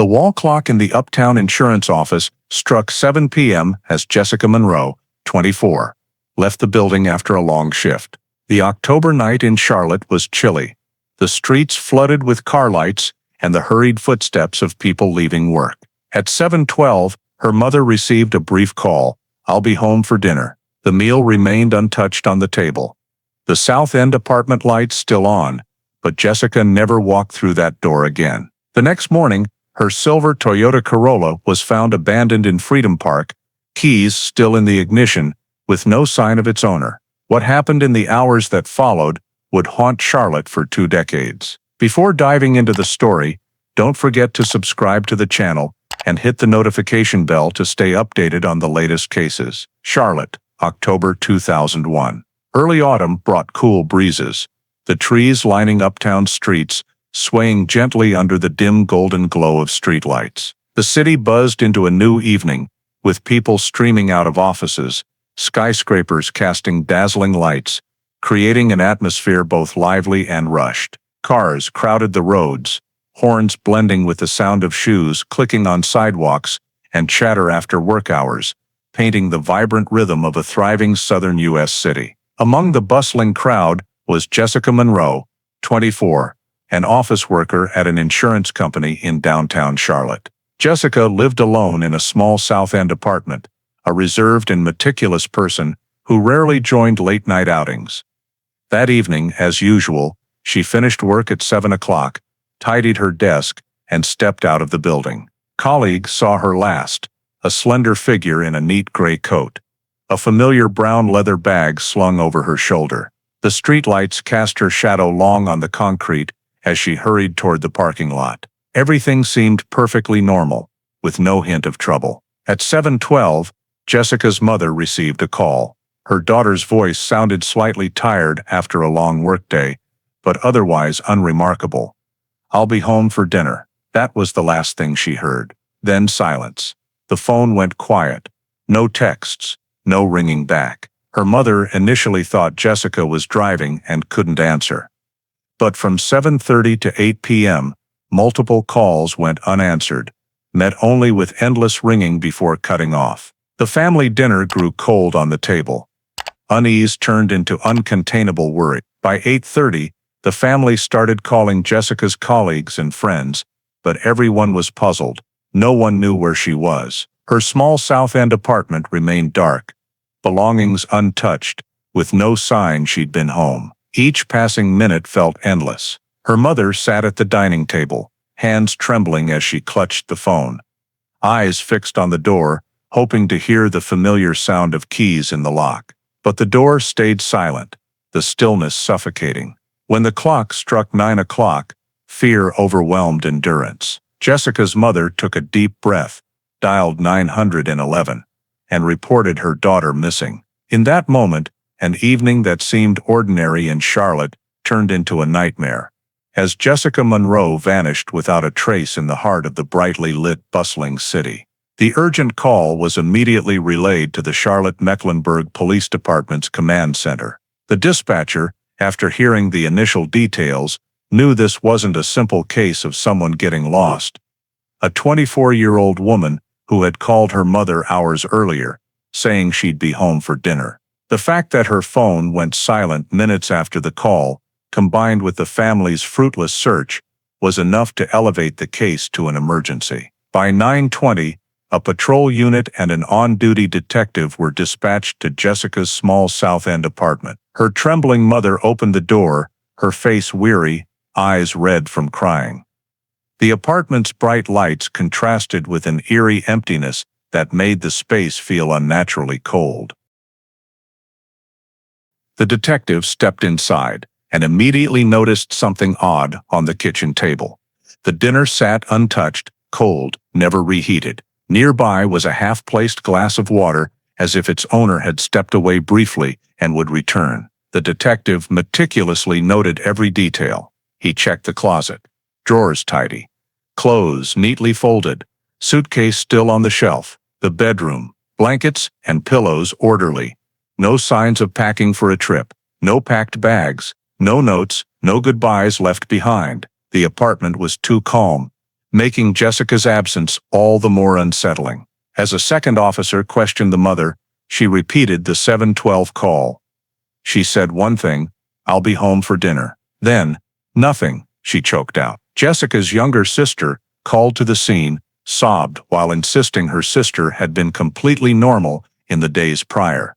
The wall clock in the Uptown insurance office struck 7 p.m. as Jessica Monroe, 24, left the building after a long shift. The October night in Charlotte was chilly, the streets flooded with car lights and the hurried footsteps of people leaving work. At 7:12, her mother received a brief call, "I'll be home for dinner." The meal remained untouched on the table. The South End apartment lights still on, but Jessica never walked through that door again. The next morning, her silver Toyota Corolla was found abandoned in Freedom Park, keys still in the ignition, with no sign of its owner. What happened in the hours that followed would haunt Charlotte for 2 decades. Before diving into the story, don't forget to subscribe to the channel and hit the notification bell to stay updated on the latest cases. Charlotte, October 2001. Early autumn brought cool breezes, the trees lining Uptown streets swaying gently under the dim golden glow of streetlights. The city buzzed into a new evening, with people streaming out of offices, skyscrapers casting dazzling lights, creating an atmosphere both lively and rushed. Cars crowded the roads, horns blending with the sound of shoes clicking on sidewalks and chatter after work hours, painting the vibrant rhythm of a thriving southern U.S. city. Among the bustling crowd was Jessica Monroe, 24, an office worker at an insurance company in downtown Charlotte. Jessica lived alone in a small South End apartment, a reserved and meticulous person who rarely joined late-night outings. That evening, as usual, she finished work at 7 o'clock, tidied her desk, and stepped out of the building. Colleagues saw her last, a slender figure in a neat gray coat, a familiar brown leather bag slung over her shoulder. The streetlights cast her shadow long on the concrete as she hurried toward the parking lot. Everything seemed perfectly normal, with no hint of trouble. At 7:12, Jessica's mother received a call. Her daughter's voice sounded slightly tired after a long workday, but otherwise unremarkable. "I'll be home for dinner." That was the last thing she heard. Then silence. The phone went quiet. No texts, no ringing back. Her mother initially thought Jessica was driving and couldn't answer. But from 7:30 to 8 p.m., multiple calls went unanswered, met only with endless ringing before cutting off. The family dinner grew cold on the table. Unease turned into uncontainable worry. By 8:30, the family started calling Jessica's colleagues and friends, but everyone was puzzled. No one knew where she was. Her small South End apartment remained dark, belongings untouched, with no sign she'd been home. Each passing minute felt endless. Her mother sat at the dining table, hands trembling as she clutched the phone, eyes fixed on the door, hoping to hear the familiar sound of keys in the lock. But the door stayed silent, the stillness suffocating. When the clock struck 9 o'clock, fear overwhelmed endurance. Jessica's mother took a deep breath, dialed 911, and reported her daughter missing. In that moment, an evening that seemed ordinary in Charlotte turned into a nightmare, as Jessica Monroe vanished without a trace in the heart of the brightly lit, bustling city. The urgent call was immediately relayed to the Charlotte-Mecklenburg Police Department's command center. The dispatcher, after hearing the initial details, knew this wasn't a simple case of someone getting lost. A 24-year-old woman who had called her mother hours earlier, saying she'd be home for dinner. The fact that her phone went silent minutes after the call, combined with the family's fruitless search, was enough to elevate the case to an emergency. By 9:20, a patrol unit and an on-duty detective were dispatched to Jessica's small South End apartment. Her trembling mother opened the door, her face weary, eyes red from crying. The apartment's bright lights contrasted with an eerie emptiness that made the space feel unnaturally cold. The detective stepped inside and immediately noticed something odd on the kitchen table. The dinner sat untouched, cold, never reheated. Nearby was a half-placed glass of water, as if its owner had stepped away briefly and would return. The detective meticulously noted every detail. He checked the closet. Drawers tidy. Clothes neatly folded. Suitcase still on the shelf. The bedroom. Blankets and pillows orderly. No signs of packing for a trip. No packed bags. No notes. No goodbyes left behind. The apartment was too calm, making Jessica's absence all the more unsettling. As a second officer questioned the mother, she repeated the 712 call. She said one thing, "I'll be home for dinner." Then, "Nothing," she choked out. Jessica's younger sister, called to the scene, sobbed while insisting her sister had been completely normal in the days prior.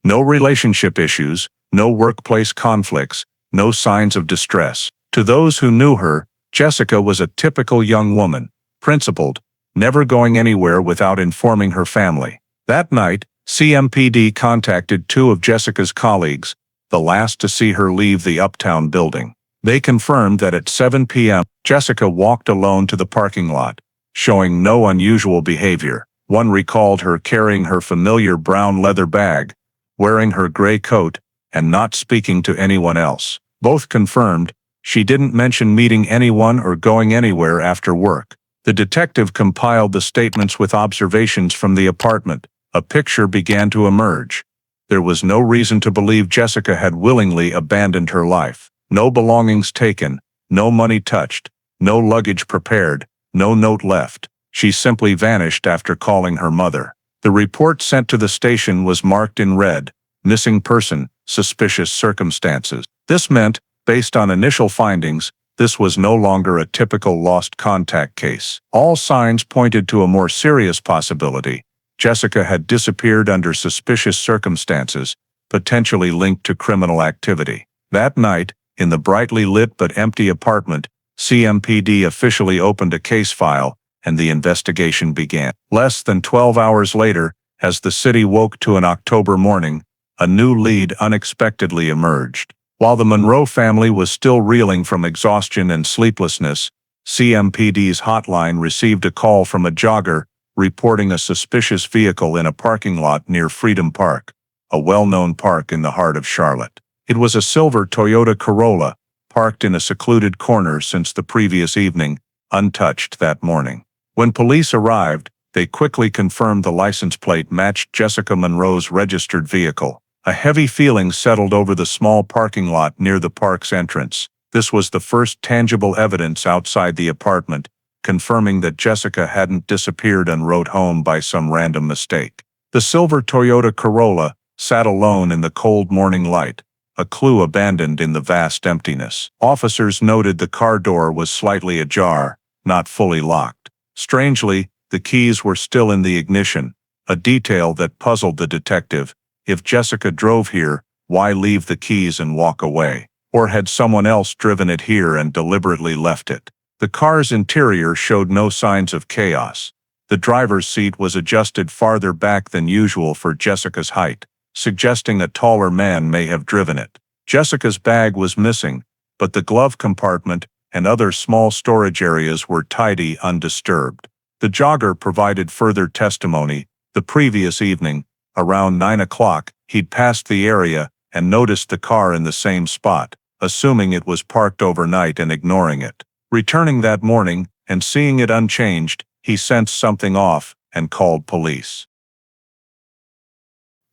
No relationship issues, no workplace conflicts, no signs of distress. To those who knew her, Jessica was a typical young woman, principled, never going anywhere without informing her family. That night, CMPD contacted two of Jessica's colleagues, the last to see her leave the Uptown building. They confirmed that at 7 p.m., Jessica walked alone to the parking lot, showing no unusual behavior. One recalled her carrying her familiar brown leather bag, wearing her gray coat, and not speaking to anyone else. Both confirmed she didn't mention meeting anyone or going anywhere after work. The detective compiled the statements with observations from the apartment. A picture began to emerge. There was no reason to believe Jessica had willingly abandoned her life. No belongings taken, no money touched, no luggage prepared, no note left. She simply vanished after calling her mother. The report sent to the station was marked in red, "Missing person, suspicious circumstances." This meant, based on initial findings, this was no longer a typical lost contact case. All signs pointed to a more serious possibility. Jessica had disappeared under suspicious circumstances, potentially linked to criminal activity. That night, in the brightly lit but empty apartment, CMPD officially opened a case file, and the investigation began. Less than 12 hours later, as the city woke to an October morning, a new lead unexpectedly emerged. While the Monroe family was still reeling from exhaustion and sleeplessness, CMPD's hotline received a call from a jogger reporting a suspicious vehicle in a parking lot near Freedom Park, a well-known park in the heart of Charlotte. It was a silver Toyota Corolla, parked in a secluded corner since the previous evening, untouched that morning. When police arrived, they quickly confirmed the license plate matched Jessica Monroe's registered vehicle. A heavy feeling settled over the small parking lot near the park's entrance. This was the first tangible evidence outside the apartment, confirming that Jessica hadn't disappeared and rode home by some random mistake. The silver Toyota Corolla sat alone in the cold morning light, a clue abandoned in the vast emptiness. Officers noted the car door was slightly ajar, not fully locked. Strangely, the keys were still in the ignition, a detail that puzzled the detective. If Jessica drove here, why leave the keys and walk away? Or had someone else driven it here and deliberately left it? The car's interior showed no signs of chaos. The driver's seat was adjusted farther back than usual for Jessica's height, suggesting a taller man may have driven it. Jessica's bag was missing, but the glove compartment and other small storage areas were tidy, undisturbed. The jogger provided further testimony. The previous evening, around 9 o'clock, he'd passed the area and noticed the car in the same spot, assuming it was parked overnight and ignoring it. Returning that morning and seeing it unchanged, he sensed something off and called police.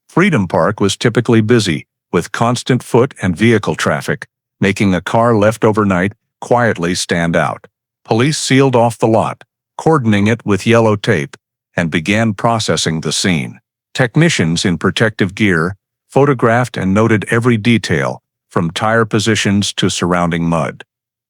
Freedom Park was typically busy, with constant foot and vehicle traffic, making a car left overnight quietly stand out. Police sealed off the lot, cordoning it with yellow tape, and began processing the scene. Technicians in protective gear photographed and noted every detail, from tire positions to surrounding mud.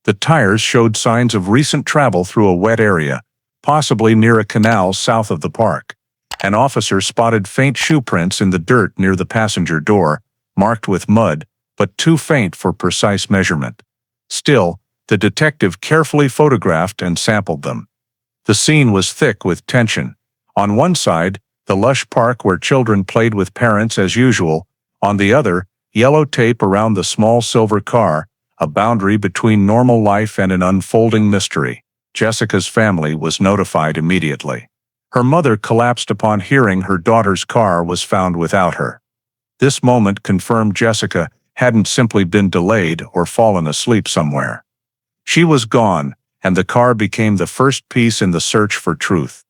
The tires showed signs of recent travel through a wet area, possibly near a canal south of the park. An officer spotted faint shoe prints in the dirt near the passenger door, marked with mud, but too faint for precise measurement. Still, the detective carefully photographed and sampled them. The scene was thick with tension. On one side, the lush park where children played with parents as usual. On the other, yellow tape around the small silver car, a boundary between normal life and an unfolding mystery. Jessica's family was notified immediately. Her mother collapsed upon hearing her daughter's car was found without her. This moment confirmed Jessica hadn't simply been delayed or fallen asleep somewhere. She was gone, and the car became the first piece in the search for truth.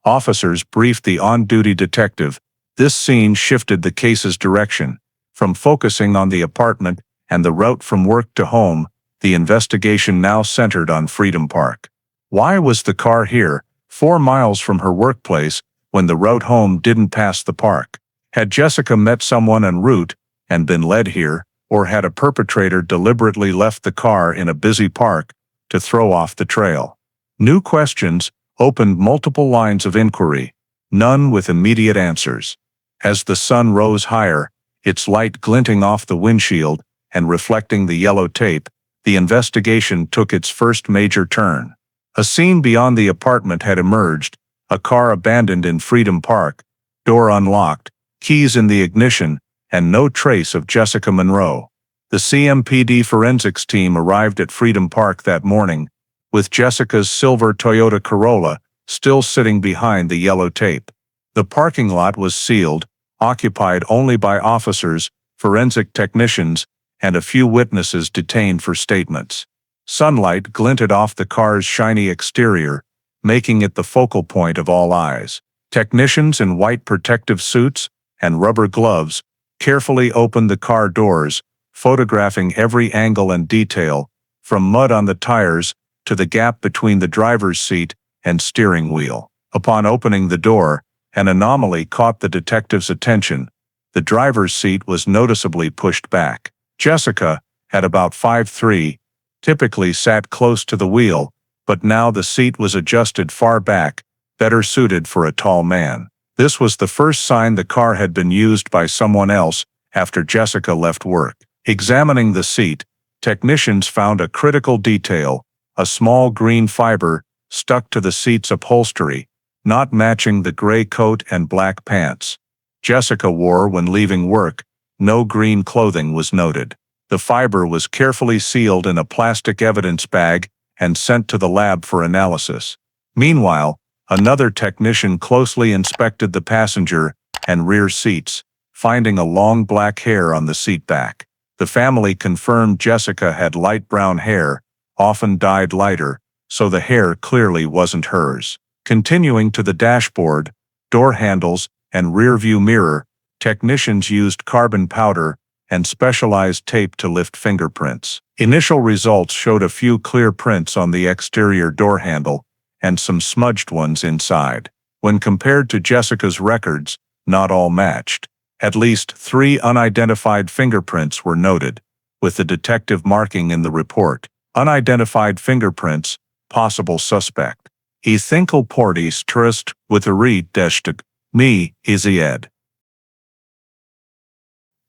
Officers briefed the on-duty detective. This scene shifted the case's direction. From focusing on the apartment and the route from work to home, the investigation now centered on Freedom Park. Why was the car here, 4 miles from her workplace, when the road home didn't pass the park? Had Jessica met someone en route and been led here, or had a perpetrator deliberately left the car in a busy park to throw off the trail? New questions opened multiple lines of inquiry, none with immediate answers. As the sun rose higher, its light glinting off the windshield and reflecting the yellow tape, the investigation took its first major turn. A scene beyond the apartment had emerged, a car abandoned in Freedom Park, door unlocked, keys in the ignition, and no trace of Jessica Monroe. The CMPD forensics team arrived at Freedom Park that morning, with Jessica's silver Toyota Corolla still sitting behind the yellow tape. The parking lot was sealed, occupied only by officers, forensic technicians, and a few witnesses detained for statements. Sunlight glinted off the car's shiny exterior, making it the focal point of all eyes. Technicians in white protective suits and rubber gloves carefully opened the car doors, photographing every angle and detail, from mud on the tires to the gap between the driver's seat and steering wheel. Upon opening the door, an anomaly caught the detective's attention. The driver's seat was noticeably pushed back. Jessica, at about 5'3", typically sat close to the wheel, but now the seat was adjusted far back, better suited for a tall man. This was the first sign the car had been used by someone else after Jessica left work. Examining the seat, technicians found a critical detail, a small green fiber stuck to the seat's upholstery, not matching the gray coat and black pants Jessica wore when leaving work. No green clothing was noted. The fiber was carefully sealed in a plastic evidence bag and sent to the lab for analysis. Meanwhile, another technician closely inspected the passenger and rear seats, finding a long black hair on the seat back. The family confirmed Jessica had light brown hair, often dyed lighter, so the hair clearly wasn't hers. Continuing to the dashboard, door handles, and rear-view mirror, technicians used carbon powder and specialized tape to lift fingerprints. Initial results showed a few clear prints on the exterior door handle and some smudged ones inside. When compared to Jessica's records, not all matched. At least 3 unidentified fingerprints were noted, with the detective marking in the report, "Unidentified fingerprints, possible suspect. I think portis tourist with a read deshtag, me, easy ed."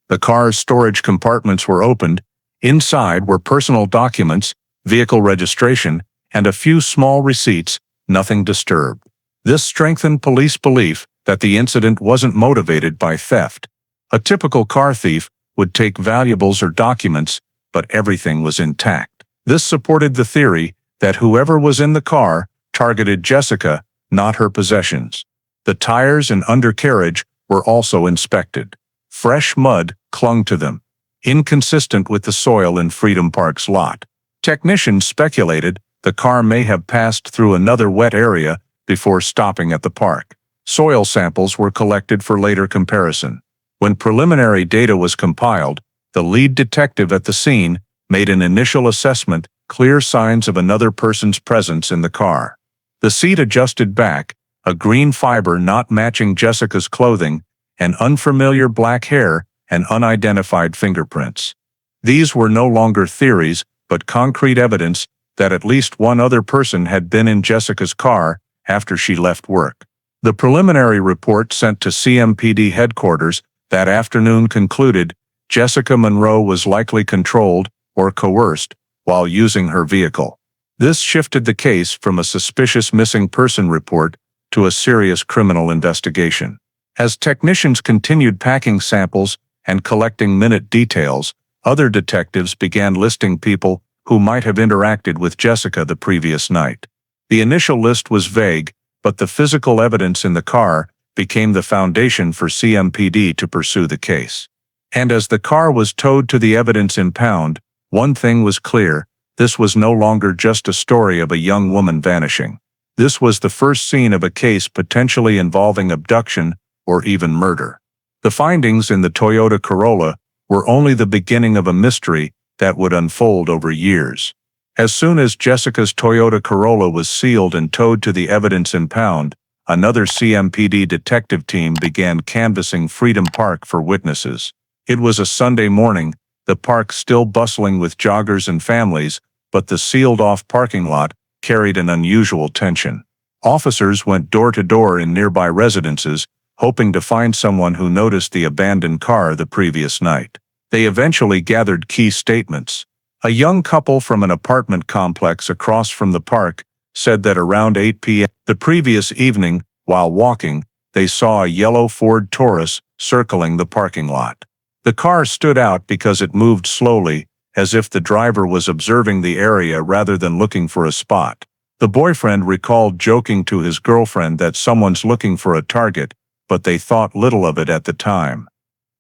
The car's storage compartments were opened. Inside were personal documents, vehicle registration, and a few small receipts, nothing disturbed. This strengthened police belief that the incident wasn't motivated by theft. A typical car thief would take valuables or documents, but everything was intact. This supported the theory that whoever was in the car targeted Jessica, not her possessions. The tires and undercarriage were also inspected. Fresh mud clung to them, inconsistent with the soil in Freedom Park's lot. Technicians speculated the car may have passed through another wet area before stopping at the park. Soil samples were collected for later comparison. When preliminary data was compiled, the lead detective at the scene made an initial assessment, clear signs of another person's presence in the car. The seat adjusted back, a green fiber not matching Jessica's clothing, and unfamiliar black hair and unidentified fingerprints. These were no longer theories, but concrete evidence that at least one other person had been in Jessica's car after she left work. The preliminary report sent to CMPD headquarters that afternoon concluded Jessica Monroe was likely controlled or coerced while using her vehicle. This shifted the case from a suspicious missing person report to a serious criminal investigation. As technicians continued packing samples and collecting minute details, other detectives began listing people who might have interacted with Jessica the previous night. The initial list was vague, but the physical evidence in the car became the foundation for CMPD to pursue the case. And as the car was towed to the evidence impound, one thing was clear: this was no longer just a story of a young woman vanishing. This was the first scene of a case potentially involving abduction or even murder. The findings in the Toyota Corolla were only the beginning of a mystery that would unfold over years. As soon as Jessica's Toyota Corolla was sealed and towed to the evidence impound, another CMPD detective team began canvassing Freedom Park for witnesses. It was a Sunday morning, the park still bustling with joggers and families, but the sealed-off parking lot carried an unusual tension. Officers went door to door in nearby residences, hoping to find someone who noticed the abandoned car the previous night. They eventually gathered key statements. A young couple from an apartment complex across from the park said that around 8 p.m. the previous evening, while walking, they saw a yellow Ford Taurus circling the parking lot. The car stood out because it moved slowly, as if the driver was observing the area rather than looking for a spot. The boyfriend recalled joking to his girlfriend that someone's looking for a target, but they thought little of it at the time.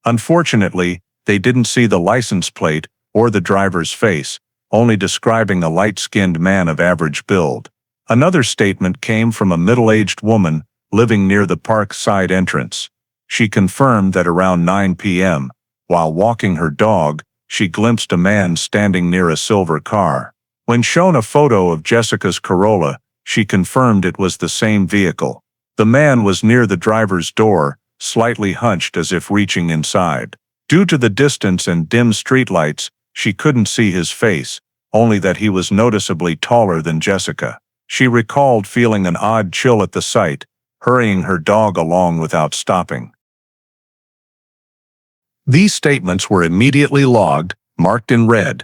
Unfortunately, they didn't see the license plate or the driver's face, only describing a light-skinned man of average build. Another statement came from a middle-aged woman living near the park's side entrance. She confirmed that around 9 p.m., while walking her dog, she glimpsed a man standing near a silver car. When shown a photo of Jessica's Corolla, she confirmed it was the same vehicle. The man was near the driver's door, slightly hunched as if reaching inside. Due to the distance and dim streetlights, she couldn't see his face, only that he was noticeably taller than Jessica. She recalled feeling an odd chill at the sight, hurrying her dog along without stopping. These statements were immediately logged, marked in red.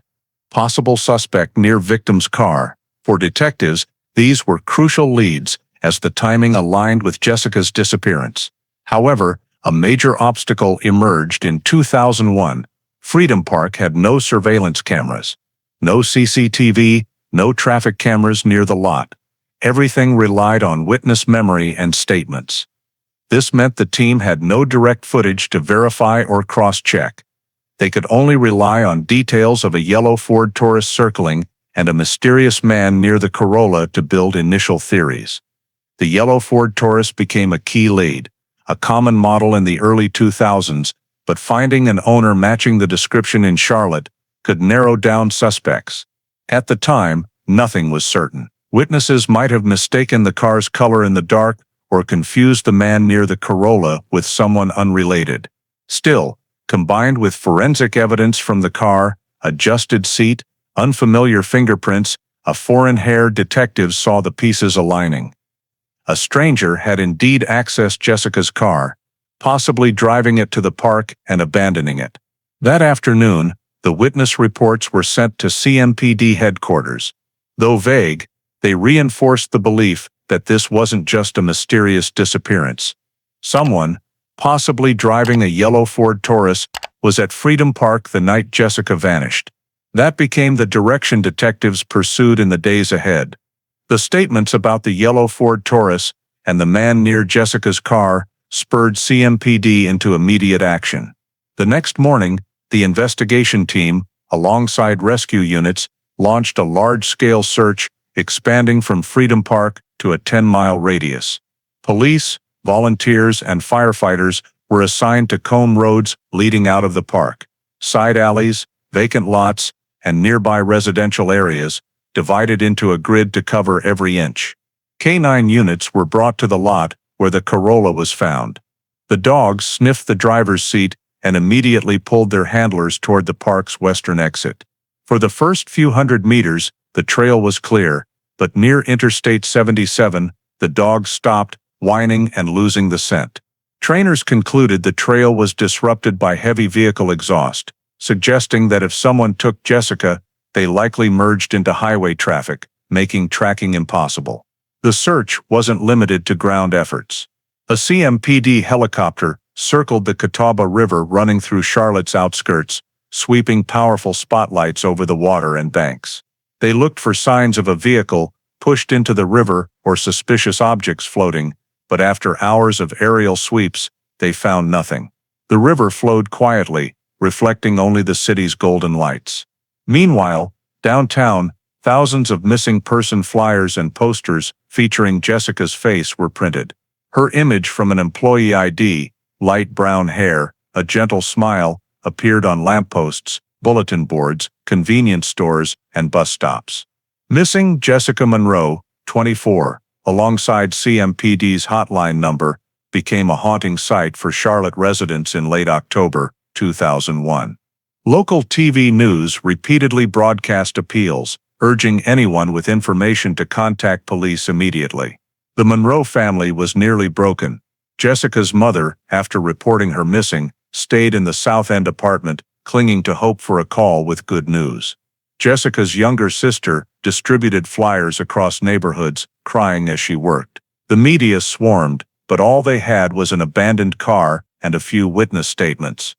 Possible suspect near victim's car. For detectives, these were crucial leads, as the timing aligned with Jessica's disappearance. However, a major obstacle emerged in 2001. Freedom Park had no surveillance cameras. No CCTV, no traffic cameras near the lot. Everything relied on witness memory and statements. This meant the team had no direct footage to verify or cross-check. They could only rely on details of a yellow Ford Taurus circling and a mysterious man near the Corolla to build initial theories. The yellow Ford Taurus became a key lead, a common model in the early 2000s, but finding an owner matching the description in Charlotte could narrow down suspects. At the time, nothing was certain. Witnesses might have mistaken the car's color in the dark or confused the man near the Corolla with someone unrelated. Still, combined with forensic evidence from the car, adjusted seat, unfamiliar fingerprints, a foreign hair, detectives saw the pieces aligning. A stranger had indeed accessed Jessica's car, possibly driving it to the park and abandoning it. That afternoon, the witness reports were sent to CMPD headquarters. Though vague, they reinforced the belief that this wasn't just a mysterious disappearance. Someone, possibly driving a yellow Ford Taurus, was at Freedom Park the night Jessica vanished. That became the direction detectives pursued in the days ahead. The statements about the yellow Ford Taurus and the man near Jessica's car spurred CMPD into immediate action. The next morning, the investigation team, alongside rescue units, launched a large-scale search, expanding from Freedom Park to a 10-mile radius. Police, volunteers, and firefighters were assigned to comb roads leading out of the park, side alleys, vacant lots, and nearby residential areas, divided into a grid to cover every inch. K-9 units were brought to the lot where the Corolla was found. The dogs sniffed the driver's seat and immediately pulled their handlers toward the park's western exit. For the first few hundred meters, the trail was clear, but near Interstate 77, the dogs stopped, whining and losing the scent. Trainers concluded the trail was disrupted by heavy vehicle exhaust, suggesting that if someone took Jessica, they likely merged into highway traffic, making tracking impossible. The search wasn't limited to ground efforts. A CMPD helicopter circled the Catawba River running through Charlotte's outskirts, sweeping powerful spotlights over the water and banks. They looked for signs of a vehicle pushed into the river or suspicious objects floating, but after hours of aerial sweeps, they found nothing. The river flowed quietly, reflecting only the city's golden lights. Meanwhile, downtown, thousands of missing person flyers and posters featuring Jessica's face were printed. Her image from an employee ID, light brown hair, a gentle smile, appeared on lampposts, bulletin boards, convenience stores, and bus stops. Missing Jessica Monroe, 24, alongside CMPD's hotline number, became a haunting sight for Charlotte residents in late October 2001. Local TV news repeatedly broadcast appeals, urging anyone with information to contact police immediately. The Monroe family was nearly broken. Jessica's mother, after reporting her missing, stayed in the South End apartment, clinging to hope for a call with good news. Jessica's younger sister distributed flyers across neighborhoods, crying as she worked. The media swarmed, but all they had was an abandoned car and a few witness statements.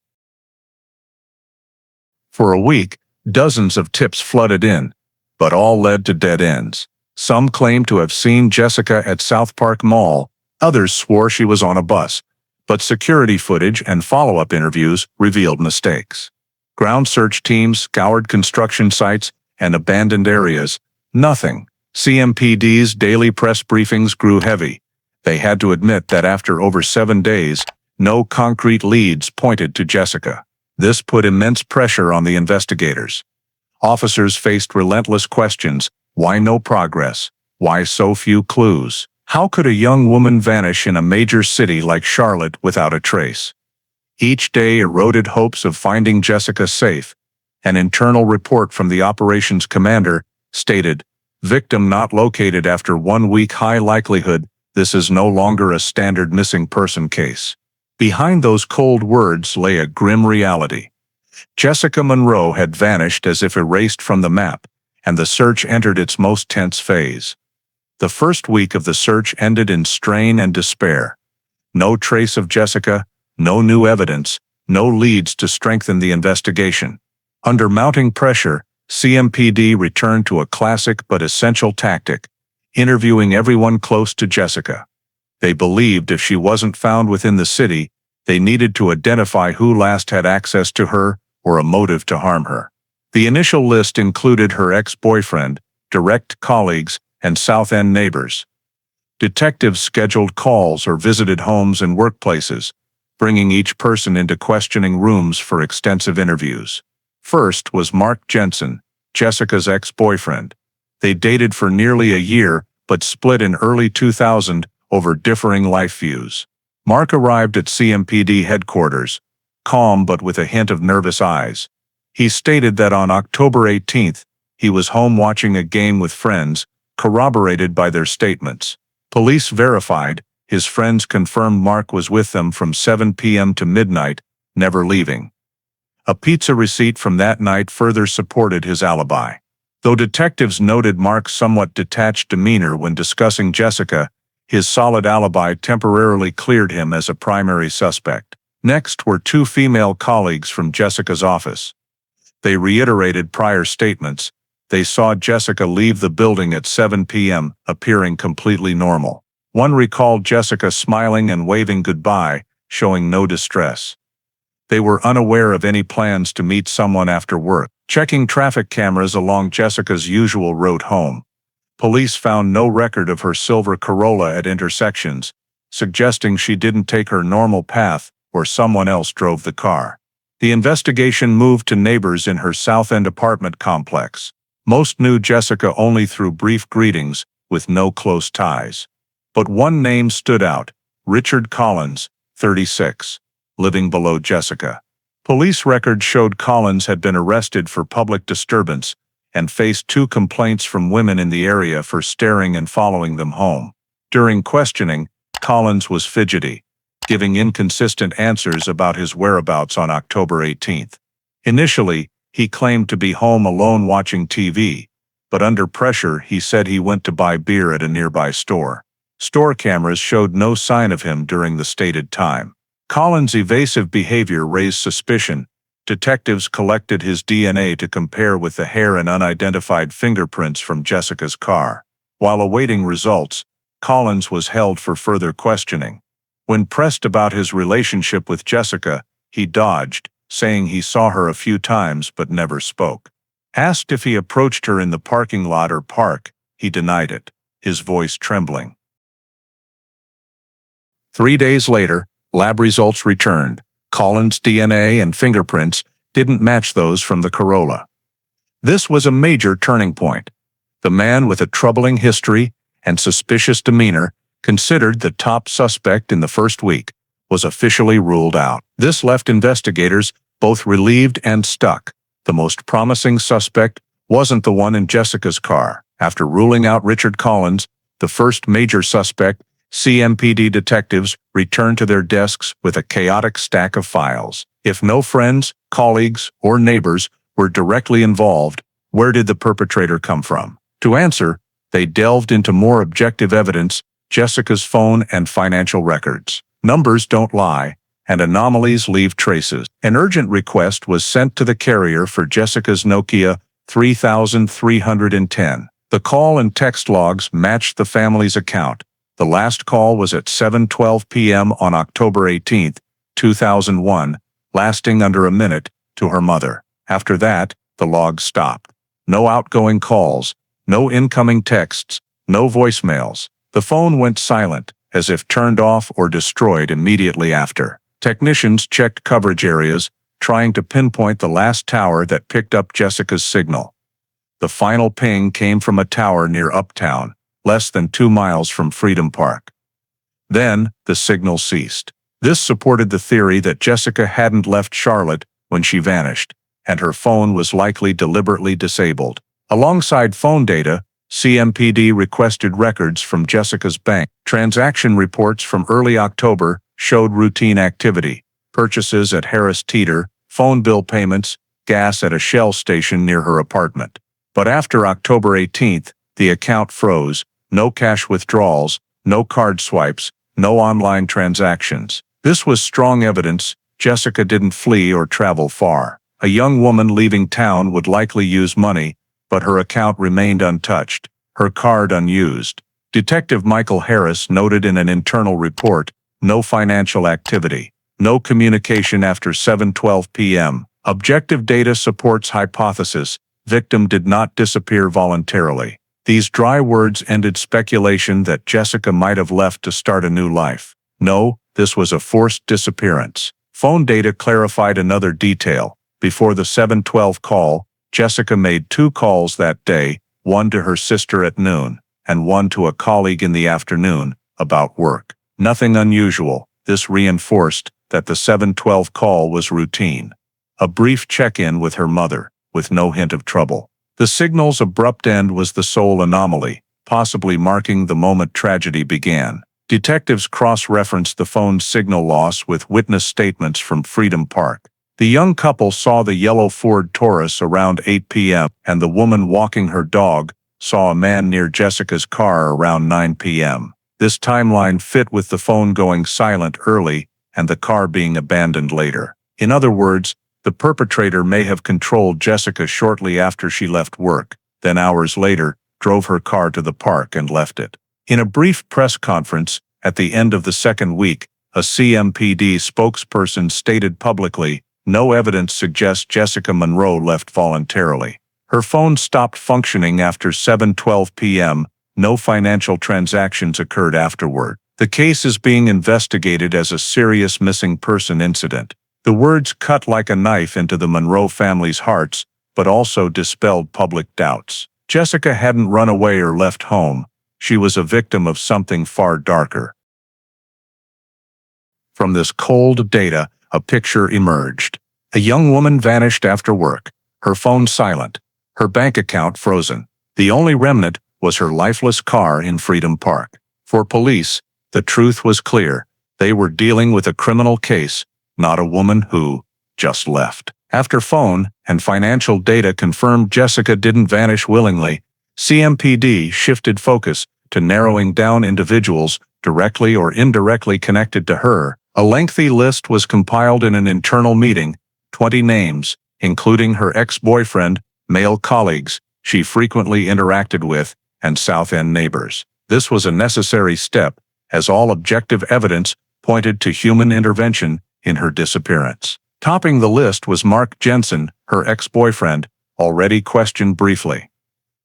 For a week, dozens of tips flooded in, but all led to dead ends. Some claimed to have seen Jessica at South Park Mall, others swore she was on a bus, but security footage and follow-up interviews revealed mistakes. Ground search teams scoured construction sites and abandoned areas. Nothing. CMPD's daily press briefings grew heavy. They had to admit that after over 7 days, no concrete leads pointed to Jessica. This put immense pressure on the investigators. Officers faced relentless questions. Why no progress? Why so few clues? How could a young woman vanish in a major city like Charlotte without a trace? Each day eroded hopes of finding Jessica safe. An internal report from the operations commander stated, "Victim not located after 1 week. High likelihood this is no longer a standard missing person case." Behind those cold words lay a grim reality. Jessica Monroe had vanished as if erased from the map, and the search entered its most tense phase. The first week of the search ended in strain and despair. No trace of Jessica, no new evidence, no leads to strengthen the investigation. Under mounting pressure, CMPD returned to a classic but essential tactic, interviewing everyone close to Jessica. They believed if she wasn't found within the city, they needed to identify who last had access to her or a motive to harm her. The initial list included her ex-boyfriend, direct colleagues, and South End neighbors. Detectives scheduled calls or visited homes and workplaces, bringing each person into questioning rooms for extensive interviews. First was Mark Jensen, Jessica's ex-boyfriend. They dated for nearly a year, but split in early 2000 over differing life views. Mark arrived at CMPD headquarters, calm but with a hint of nervous eyes. He stated that on October 18th, he was home watching a game with friends, corroborated by their statements. Police verified. His friends confirmed Mark was with them from 7 p.m. to midnight, never leaving. A pizza receipt from that night further supported his alibi. Though detectives noted Mark's somewhat detached demeanor when discussing Jessica, his solid alibi temporarily cleared him as a primary suspect. Next were 2 female colleagues from Jessica's office. They reiterated prior statements. They saw Jessica leave the building at 7 p.m., appearing completely normal. One recalled Jessica smiling and waving goodbye, showing no distress. They were unaware of any plans to meet someone after work. Checking traffic cameras along Jessica's usual route home, police found no record of her silver Corolla at intersections, suggesting she didn't take her normal path or someone else drove the car. The investigation moved to neighbors in her South End apartment complex. Most knew Jessica only through brief greetings, with no close ties. But one name stood out: Richard Collins, 36, living below Jessica. Police records showed Collins had been arrested for public disturbance and faced 2 complaints from women in the area for staring and following them home. During questioning, Collins was fidgety, giving inconsistent answers about his whereabouts on October 18th. Initially, he claimed to be home alone watching TV, but under pressure he said he went to buy beer at a nearby store. Store cameras showed no sign of him during the stated time. Collins' evasive behavior raised suspicion. Detectives collected his DNA to compare with the hair and unidentified fingerprints from Jessica's car. While awaiting results, Collins was held for further questioning. When pressed about his relationship with Jessica, he dodged, saying he saw her a few times but never spoke. Asked if he approached her in the parking lot or park, he denied it, his voice trembling. 3 days later, lab results returned. Collins' DNA and fingerprints didn't match those from the Corolla. This was a major turning point. The man with a troubling history and suspicious demeanor, considered the top suspect in the first week, was officially ruled out. This left investigators both relieved and stuck. The most promising suspect wasn't the one in Jessica's car. After ruling out Richard Collins, the first major suspect, CMPD detectives returned to their desks with a chaotic stack of files. If no friends, colleagues, or neighbors were directly involved, where did the perpetrator come from? To answer, they delved into more objective evidence: Jessica's phone and financial records. Numbers don't lie, and anomalies leave traces. An urgent request was sent to the carrier for Jessica's Nokia 3310. The call and text logs matched the family's account. The last call was at 7:12 p.m. on October 18, 2001, lasting under a minute, to her mother. After that, the log stopped. No outgoing calls, no incoming texts, no voicemails. The phone went silent, as if turned off or destroyed immediately after. Technicians checked coverage areas, trying to pinpoint the last tower that picked up Jessica's signal. The final ping came from a tower near Uptown, less than 2 miles from Freedom Park. Then, the signal ceased. This supported the theory that Jessica hadn't left Charlotte when she vanished, and her phone was likely deliberately disabled. Alongside phone data, CMPD requested records from Jessica's bank. Transaction reports from early October showed routine activity: purchases at Harris Teeter, phone bill payments, gas at a Shell station near her apartment. But after October 18th, the account froze. No cash withdrawals, no card swipes, no online transactions. This was strong evidence Jessica didn't flee or travel far. A young woman leaving town would likely use money, but her account remained untouched, her card unused. Detective Michael Harris noted in an internal report, no financial activity, no communication after 7:12 p.m. Objective data supports hypothesis: victim did not disappear voluntarily. These dry words ended speculation that Jessica might have left to start a new life. No, this was a forced disappearance. Phone data clarified another detail. Before the 7:12 call, Jessica made 2 calls that day, one to her sister at noon, and one to a colleague in the afternoon, about work. Nothing unusual. This reinforced that the 7:12 call was routine. A brief check-in with her mother, with no hint of trouble. The signal's abrupt end was the sole anomaly, possibly marking the moment tragedy began. Detectives cross-referenced the phone's signal loss with witness statements from Freedom Park. The young couple saw the yellow Ford Taurus around 8 p.m., and the woman walking her dog saw a man near Jessica's car around 9 p.m. This timeline fit with the phone going silent early and the car being abandoned later. In other words, the perpetrator may have controlled Jessica shortly after she left work, then hours later, drove her car to the park and left it. In a brief press conference at the end of the second week, a CMPD spokesperson stated publicly, "No evidence suggests Jessica Monroe left voluntarily. Her phone stopped functioning after 7:12 p.m. No financial transactions occurred afterward. The case is being investigated as a serious missing person incident." The words cut like a knife into the Monroe family's hearts, but also dispelled public doubts. Jessica hadn't run away or left home. She was a victim of something far darker. From this cold data, a picture emerged. A young woman vanished after work, her phone silent, her bank account frozen. The only remnant was her lifeless car in Freedom Park. For police, the truth was clear. They were dealing with a criminal case, not a woman who just left. After phone and financial data confirmed Jessica didn't vanish willingly, CMPD shifted focus to narrowing down individuals directly or indirectly connected to her. A lengthy list was compiled in an internal meeting, 20 names, including her ex-boyfriend, male colleagues she frequently interacted with, and South End neighbors. This was a necessary step, as all objective evidence pointed to human intervention in her disappearance. Topping the list was Mark Jensen, her ex-boyfriend, already questioned briefly.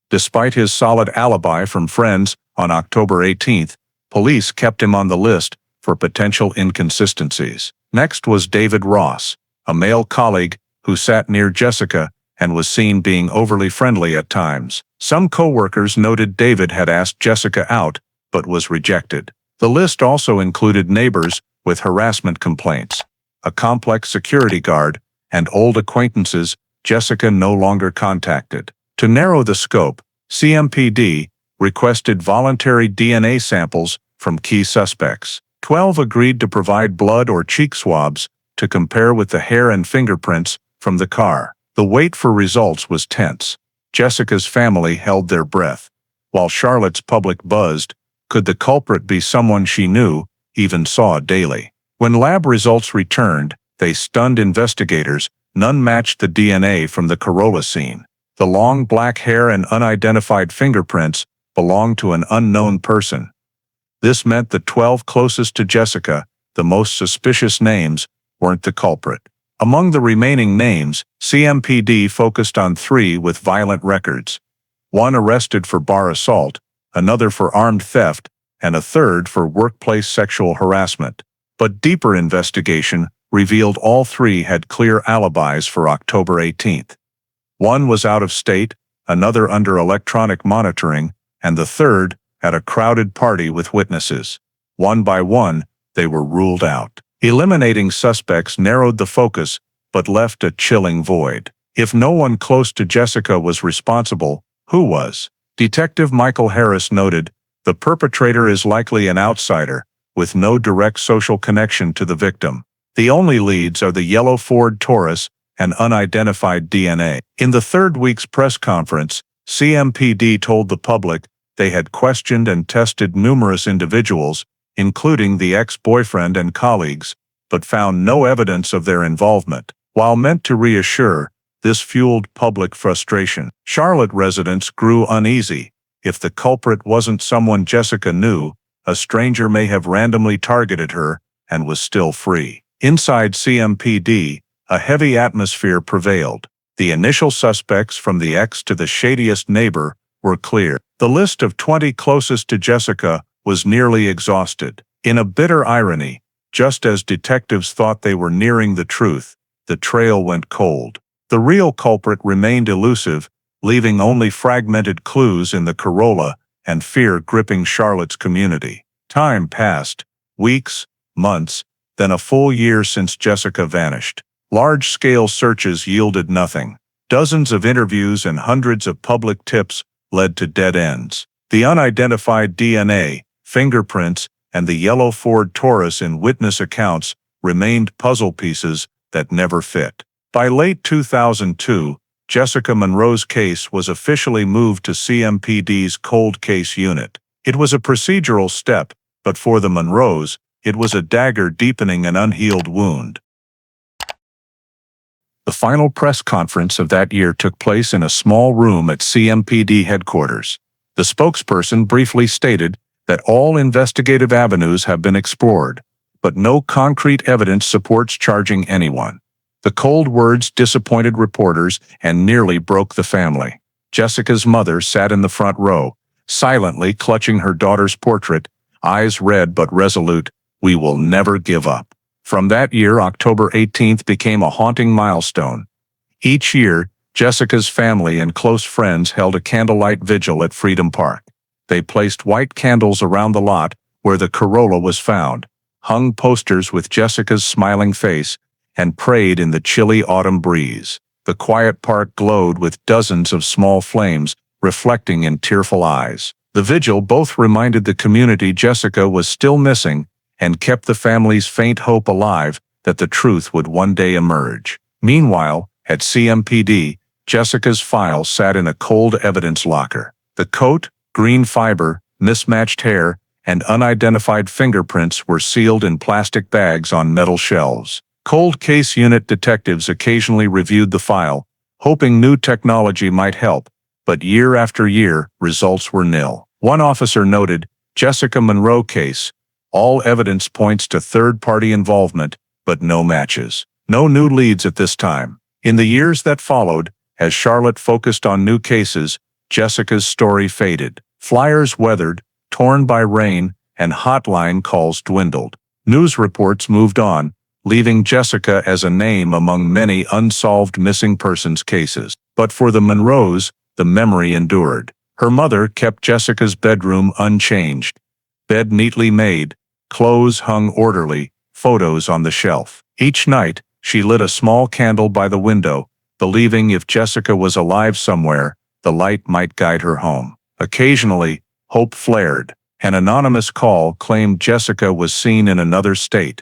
Despite his solid alibi from friends on October 18th, police kept him on the list for potential inconsistencies. Next was David Ross, a male colleague who sat near Jessica and was seen being overly friendly at times. Some co-workers noted David had asked Jessica out, but was rejected. The list also included neighbors with harassment complaints, a complex security guard, and old acquaintances Jessica no longer contacted. To narrow the scope, CMPD requested voluntary DNA samples from key suspects. 12 agreed to provide blood or cheek swabs to compare with the hair and fingerprints from the car. The wait for results was tense. Jessica's family held their breath, while Charlotte's public buzzed. Could the culprit be someone she knew, even saw daily? When lab results returned, they stunned investigators. None matched the DNA from the Corolla scene. The long black hair and unidentified fingerprints belonged to an unknown person. This meant the 12 closest to Jessica, the most suspicious names, weren't the culprit. Among the remaining names, CMPD focused on 3 with violent records. 1 arrested for bar assault, another for armed theft, and a third for workplace sexual harassment. But deeper investigation revealed all 3 had clear alibis for October 18th. 1 was out of state, another under electronic monitoring, and the third at a crowded party with witnesses. One by one, they were ruled out. Eliminating suspects narrowed the focus, but left a chilling void. If no one close to Jessica was responsible, who was? Detective Michael Harris noted, "The perpetrator is likely an outsider, with no direct social connection to the victim. The only leads are the yellow Ford Taurus and unidentified DNA." In the third week's press conference, CMPD told the public they had questioned and tested numerous individuals, including the ex-boyfriend and colleagues, but found no evidence of their involvement. While meant to reassure, this fueled public frustration. Charlotte residents grew uneasy. If the culprit wasn't someone Jessica knew, a stranger may have randomly targeted her and was still free. Inside CMPD, a heavy atmosphere prevailed. The initial suspects, from the ex to the shadiest neighbor, were clear. The list of 20 closest to Jessica was nearly exhausted. In a bitter irony, just as detectives thought they were nearing the truth, the trail went cold. The real culprit remained elusive, leaving only fragmented clues in the Corolla and fear gripping Charlotte's community. Time passed, weeks, months, then a full year since Jessica vanished. Large-scale searches yielded nothing. Dozens of interviews and hundreds of public tips led to dead ends. The unidentified DNA, fingerprints, and the yellow Ford Taurus in witness accounts remained puzzle pieces that never fit. By late 2002, Jessica Monroe's case was officially moved to CMPD's Cold Case Unit. It was a procedural step, but for the Monroes, it was a dagger deepening an unhealed wound. The final press conference of that year took place in a small room at CMPD headquarters. The spokesperson briefly stated that all investigative avenues have been explored, but no concrete evidence supports charging anyone. The cold words disappointed reporters and nearly broke the family. Jessica's mother sat in the front row, silently clutching her daughter's portrait, eyes red but resolute. "We will never give up." From that year, October 18th became a haunting milestone. Each year, Jessica's family and close friends held a candlelight vigil at Freedom Park. They placed white candles around the lot where the Corolla was found, hung posters with Jessica's smiling face, and prayed in the chilly autumn breeze. The quiet park glowed with dozens of small flames reflecting in tearful eyes. The vigil both reminded the community Jessica was still missing and kept the family's faint hope alive that the truth would one day emerge. Meanwhile, at CMPD, Jessica's file sat in a cold evidence locker. The coat, green fiber, mismatched hair, and unidentified fingerprints were sealed in plastic bags on metal shelves. Cold Case Unit detectives occasionally reviewed the file, hoping new technology might help, but year after year, results were nil. One officer noted, "Jessica Monroe case. All evidence points to third-party involvement, but no matches. No new leads at this time." In the years that followed, as Charlotte focused on new cases, Jessica's story faded. Flyers weathered, torn by rain, and hotline calls dwindled. News reports moved on, leaving Jessica as a name among many unsolved missing persons cases. But for the Monroes, the memory endured. Her mother kept Jessica's bedroom unchanged. Bed neatly made, clothes hung orderly, photos on the shelf. Each night, she lit a small candle by the window, believing if Jessica was alive somewhere, the light might guide her home. Occasionally, hope flared. An anonymous call claimed Jessica was seen in another state.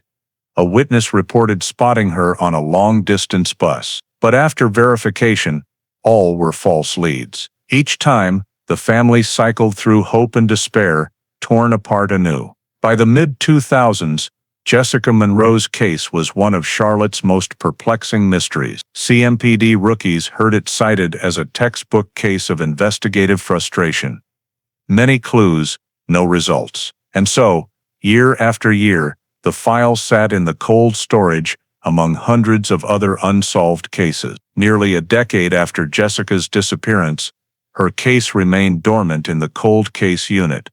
A witness reported spotting her on a long-distance bus. But after verification, all were false leads. Each time, the family cycled through hope and despair, torn apart anew. By the mid-2000s, Jessica Monroe's case was one of Charlotte's most perplexing mysteries. CMPD rookies heard it cited as a textbook case of investigative frustration. Many clues, no results. And so, year after year, the file sat in the cold storage among hundreds of other unsolved cases. Nearly a decade after Jessica's disappearance, her case remained dormant in the cold case unit,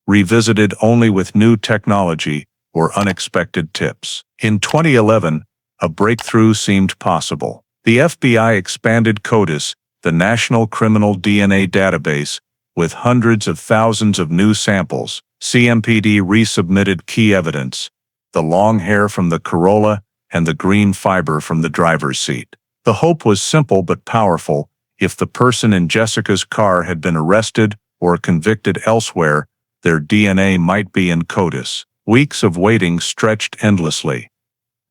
revisited only with new technology or unexpected tips. In 2011, a breakthrough seemed possible. The FBI expanded CODIS, the National Criminal DNA Database, with hundreds of thousands of new samples. CMPD resubmitted key evidence: the long hair from the Corolla and the green fiber from the driver's seat. The hope was simple but powerful. If the person in Jessica's car had been arrested or convicted elsewhere, their DNA might be in CODIS. Weeks of waiting stretched endlessly.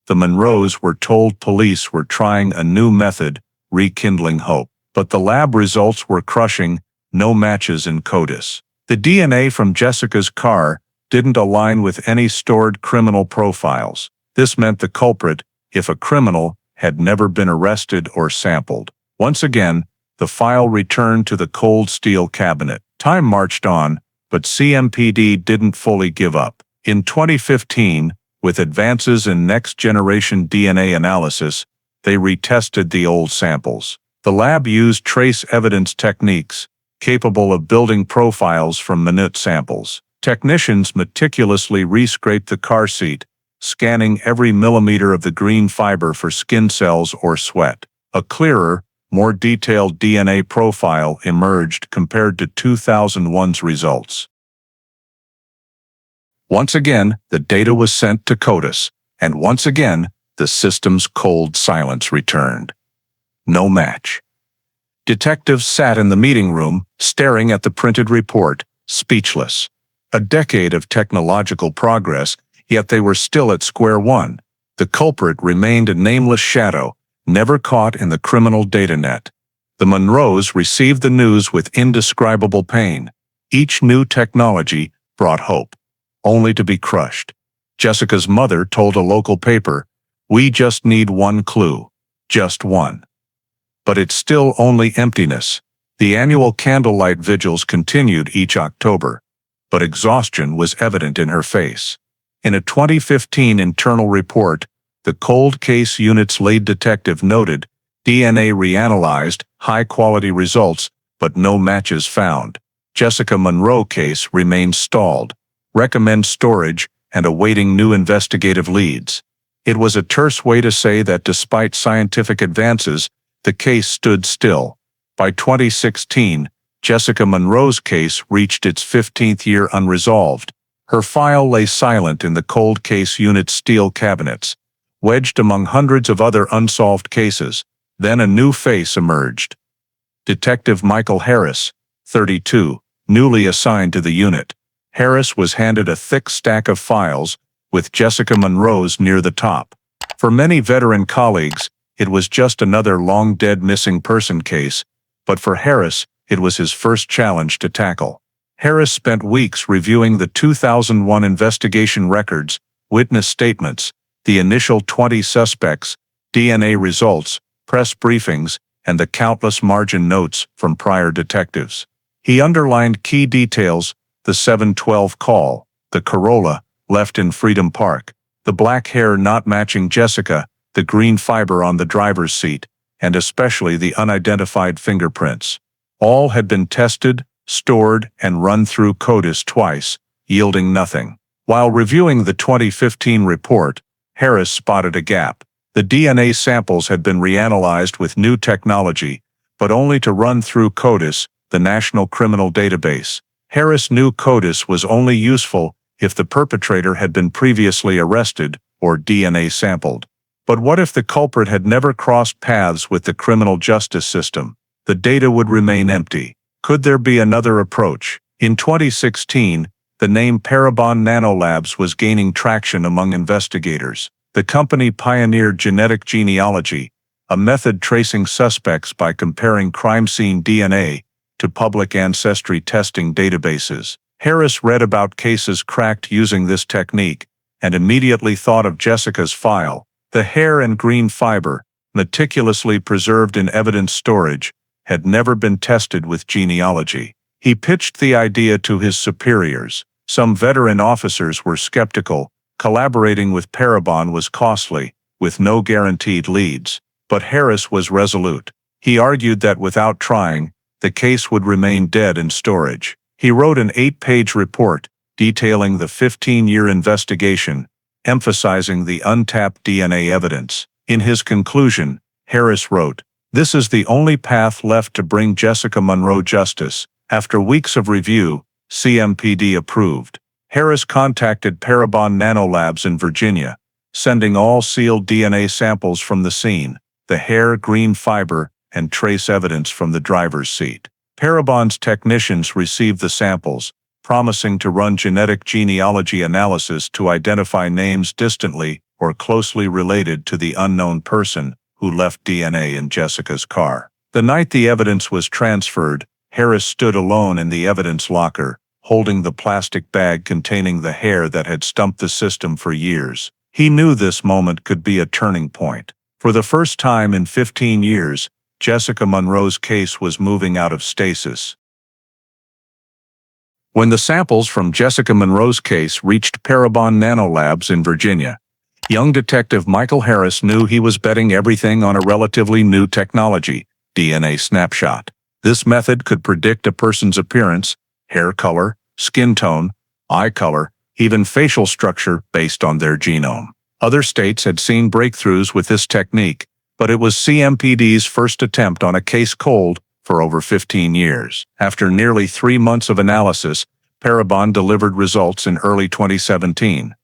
The Monroes were told police were trying a new method, rekindling hope. But the lab results were crushing: no matches in CODIS. The DNA from Jessica's car didn't align with any stored criminal profiles. This meant the culprit, if a criminal, had never been arrested or sampled. Once again, the file returned to the cold steel cabinet. Time marched on, but CMPD didn't fully give up. In 2015, with advances in next-generation DNA analysis, they retested the old samples. The lab used trace evidence techniques, capable of building profiles from minute samples. Technicians meticulously re-scraped the car seat, scanning every millimeter of the green fiber for skin cells or sweat. A clearer, more detailed DNA profile emerged compared to 2001's results. Once again, the data was sent to CODIS, and once again, the system's cold silence returned. No match. Detectives sat in the meeting room, staring at the printed report, speechless. A decade of technological progress, yet they were still at square one. The culprit remained a nameless shadow, never caught in the criminal data net. The Monroes received the news with indescribable pain. Each new technology brought hope, only to be crushed. Jessica's mother told a local paper, "We just need one clue. Just one." But it's still only emptiness. The annual candlelight vigils continued each October, but exhaustion was evident in her face. In a 2015 internal report, the cold case unit's lead detective noted, DNA reanalyzed, high-quality results, but no matches found. Jessica Monroe case remains stalled, recommend storage, and awaiting new investigative leads. It was a terse way to say that despite scientific advances, the case stood still. By 2016, Jessica Monroe's case reached its 15th year unresolved. Her file lay silent in the cold case unit's steel cabinets, wedged among hundreds of other unsolved cases. Then a new face emerged. Detective Michael Harris, 32, newly assigned to the unit. Harris was handed a thick stack of files, with Jessica Monroe's near the top. For many veteran colleagues, it was just another long-dead missing person case, but for Harris, it was his first challenge to tackle. Harris spent weeks reviewing the 2001 investigation records, witness statements, the initial 20 suspects, DNA results, press briefings, and the countless margin notes from prior detectives. He underlined key details: the 712 call, the Corolla, left in Freedom Park, the black hair not matching Jessica, the green fiber on the driver's seat, and especially the unidentified fingerprints. All had been tested, stored, and run through CODIS twice, yielding nothing. While reviewing the 2015 report, Harris spotted a gap. The DNA samples had been reanalyzed with new technology, but only to run through CODIS, the National Criminal Database. Harris knew CODIS was only useful if the perpetrator had been previously arrested or DNA sampled. But what if the culprit had never crossed paths with the criminal justice system? The data would remain empty. Could there be another approach? In 2016, the name Parabon Nanolabs was gaining traction among investigators. The company pioneered genetic genealogy, a method tracing suspects by comparing crime scene DNA to public ancestry testing databases. Harris read about cases cracked using this technique and immediately thought of Jessica's file. The hair and green fiber, meticulously preserved in evidence storage, had never been tested with genealogy. He pitched the idea to his superiors. Some veteran officers were skeptical. Collaborating with Parabon was costly, with no guaranteed leads. But Harris was resolute. He argued that without trying, the case would remain dead in storage. He wrote an 8-page report detailing the 15-year investigation, emphasizing the untapped DNA evidence. In his conclusion, Harris wrote, "This is the only path left to bring Jessica Monroe justice." After weeks of review, CMPD approved. Harris contacted Parabon Nanolabs in Virginia, sending all sealed DNA samples from the scene, the hair, green fiber, and trace evidence from the driver's seat. Parabon's technicians received the samples, promising to run genetic genealogy analysis to identify names distantly or closely related to the unknown person who left DNA in Jessica's car. The night the evidence was transferred, Harris stood alone in the evidence locker, holding the plastic bag containing the hair that had stumped the system for years. He knew this moment could be a turning point. For the first time in 15 years, Jessica Monroe's case was moving out of stasis. When the samples from Jessica Monroe's case reached Parabon Nanolabs in Virginia, young Detective Michael Harris knew he was betting everything on a relatively new technology, DNA snapshot. This method could predict a person's appearance, hair color, skin tone, eye color, even facial structure based on their genome. Other states had seen breakthroughs with this technique, but it was CMPD's first attempt on a case cold for over 15 years. After nearly 3 months of analysis, Parabon delivered results in early 2017.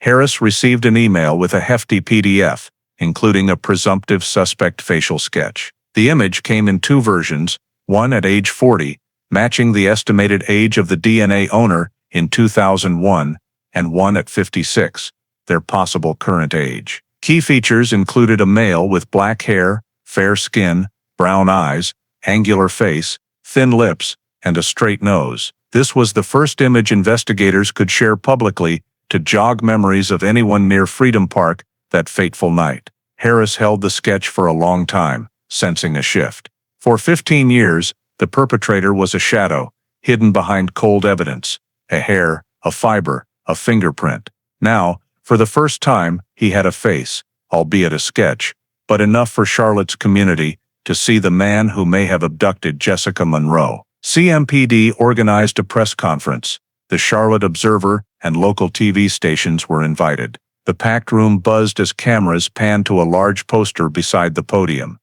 Harris received an email with a hefty PDF, including a presumptive suspect facial sketch. The image came in 2 versions, one at age 40, matching the estimated age of the DNA owner in 2001, and one at 56, their possible current age. Key features included a male with black hair, fair skin, brown eyes, angular face, thin lips, and a straight nose. This was the first image investigators could share publicly to jog memories of anyone near Freedom Park that fateful night. Harris held the sketch for a long time, sensing a shift. For 15 years, the perpetrator was a shadow, hidden behind cold evidence, a hair, a fiber, a fingerprint. Now, for the first time, he had a face, albeit a sketch, but enough for Charlotte's community to see the man who may have abducted Jessica Monroe. CMPD organized a press conference. The Charlotte Observer and local TV stations were invited. The packed room buzzed as cameras panned to a large poster beside the podium.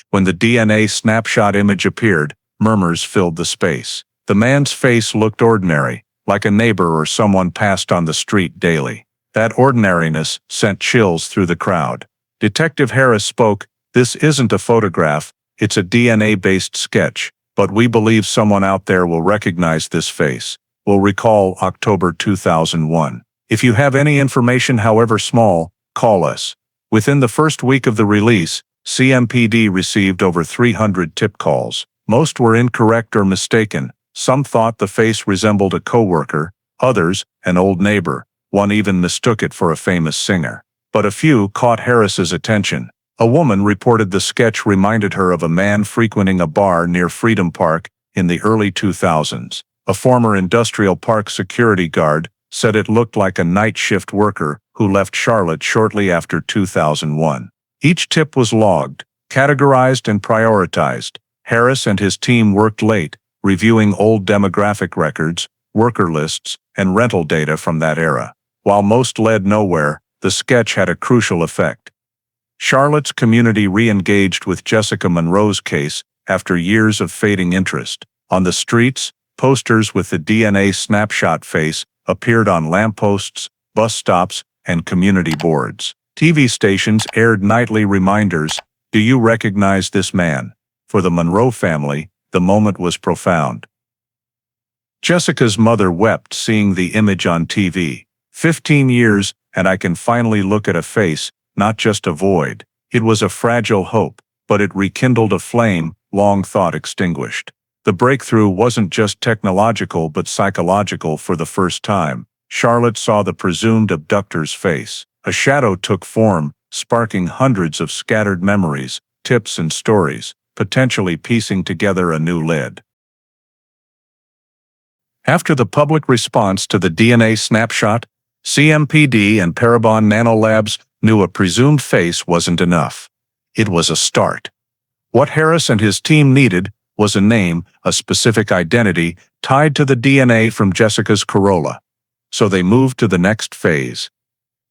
When the DNA snapshot image appeared, murmurs filled the space. The man's face looked ordinary, like a neighbor or someone passed on the street daily. That ordinariness sent chills through the crowd. Detective Harris spoke, "This isn't a photograph, it's a DNA-based sketch, but we believe someone out there will recognize this face, will recall October 2001. If you have any information, however small, call us." Within the first week of the release, CMPD received over 300 tip calls. Most were incorrect or mistaken. Some thought the face resembled a coworker, others, an old neighbor. One even mistook it for a famous singer. But a few caught Harris's attention. A woman reported the sketch reminded her of a man frequenting a bar near Freedom Park in the early 2000s. A former industrial park security guard said it looked like a night shift worker who left Charlotte shortly after 2001. Each tip was logged, categorized, and prioritized. Harris and his team worked late, reviewing old demographic records, worker lists, and rental data from that era. While most led nowhere, the sketch had a crucial effect. Charlotte's community re-engaged with Jessica Monroe's case after years of fading interest. On the streets, posters with the DNA snapshot face appeared on lampposts, bus stops, and community boards. TV stations aired nightly reminders, "Do you recognize this man?" For the Monroe family, the moment was profound. Jessica's mother wept seeing the image on TV. 15 years, and I can finally look at a face, not just a void. It was a fragile hope, but it rekindled a flame long thought extinguished. The breakthrough wasn't just technological but psychological. For the first time, Charlotte saw the presumed abductor's face. A shadow took form, sparking hundreds of scattered memories, tips and stories, potentially piecing together a new lead. After the public response to the DNA snapshot, CMPD and Parabon Nanolabs knew a presumed face wasn't enough. It was a start. What Harris and his team needed was a name, a specific identity, tied to the DNA from Jessica's Corolla. So they moved to the next phase.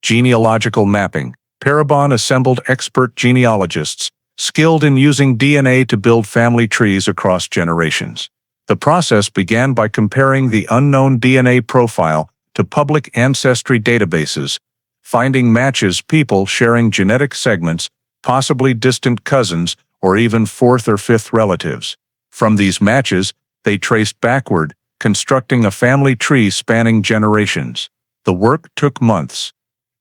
Genealogical mapping. Parabon assembled expert genealogists, skilled in using DNA to build family trees across generations. The process began by comparing the unknown DNA profile to public ancestry databases, finding matches, people sharing genetic segments, possibly distant cousins, or even fourth or fifth relatives. From these matches, they traced backward, constructing a family tree spanning generations. The work took months.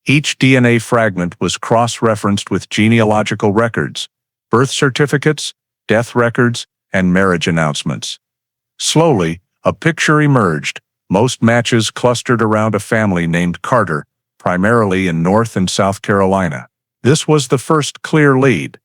Each DNA fragment was cross-referenced with genealogical records, birth certificates, death records, and marriage announcements. Slowly, a picture emerged. Most matches clustered around a family named Carter, primarily in North and South Carolina. This was the first clear lead.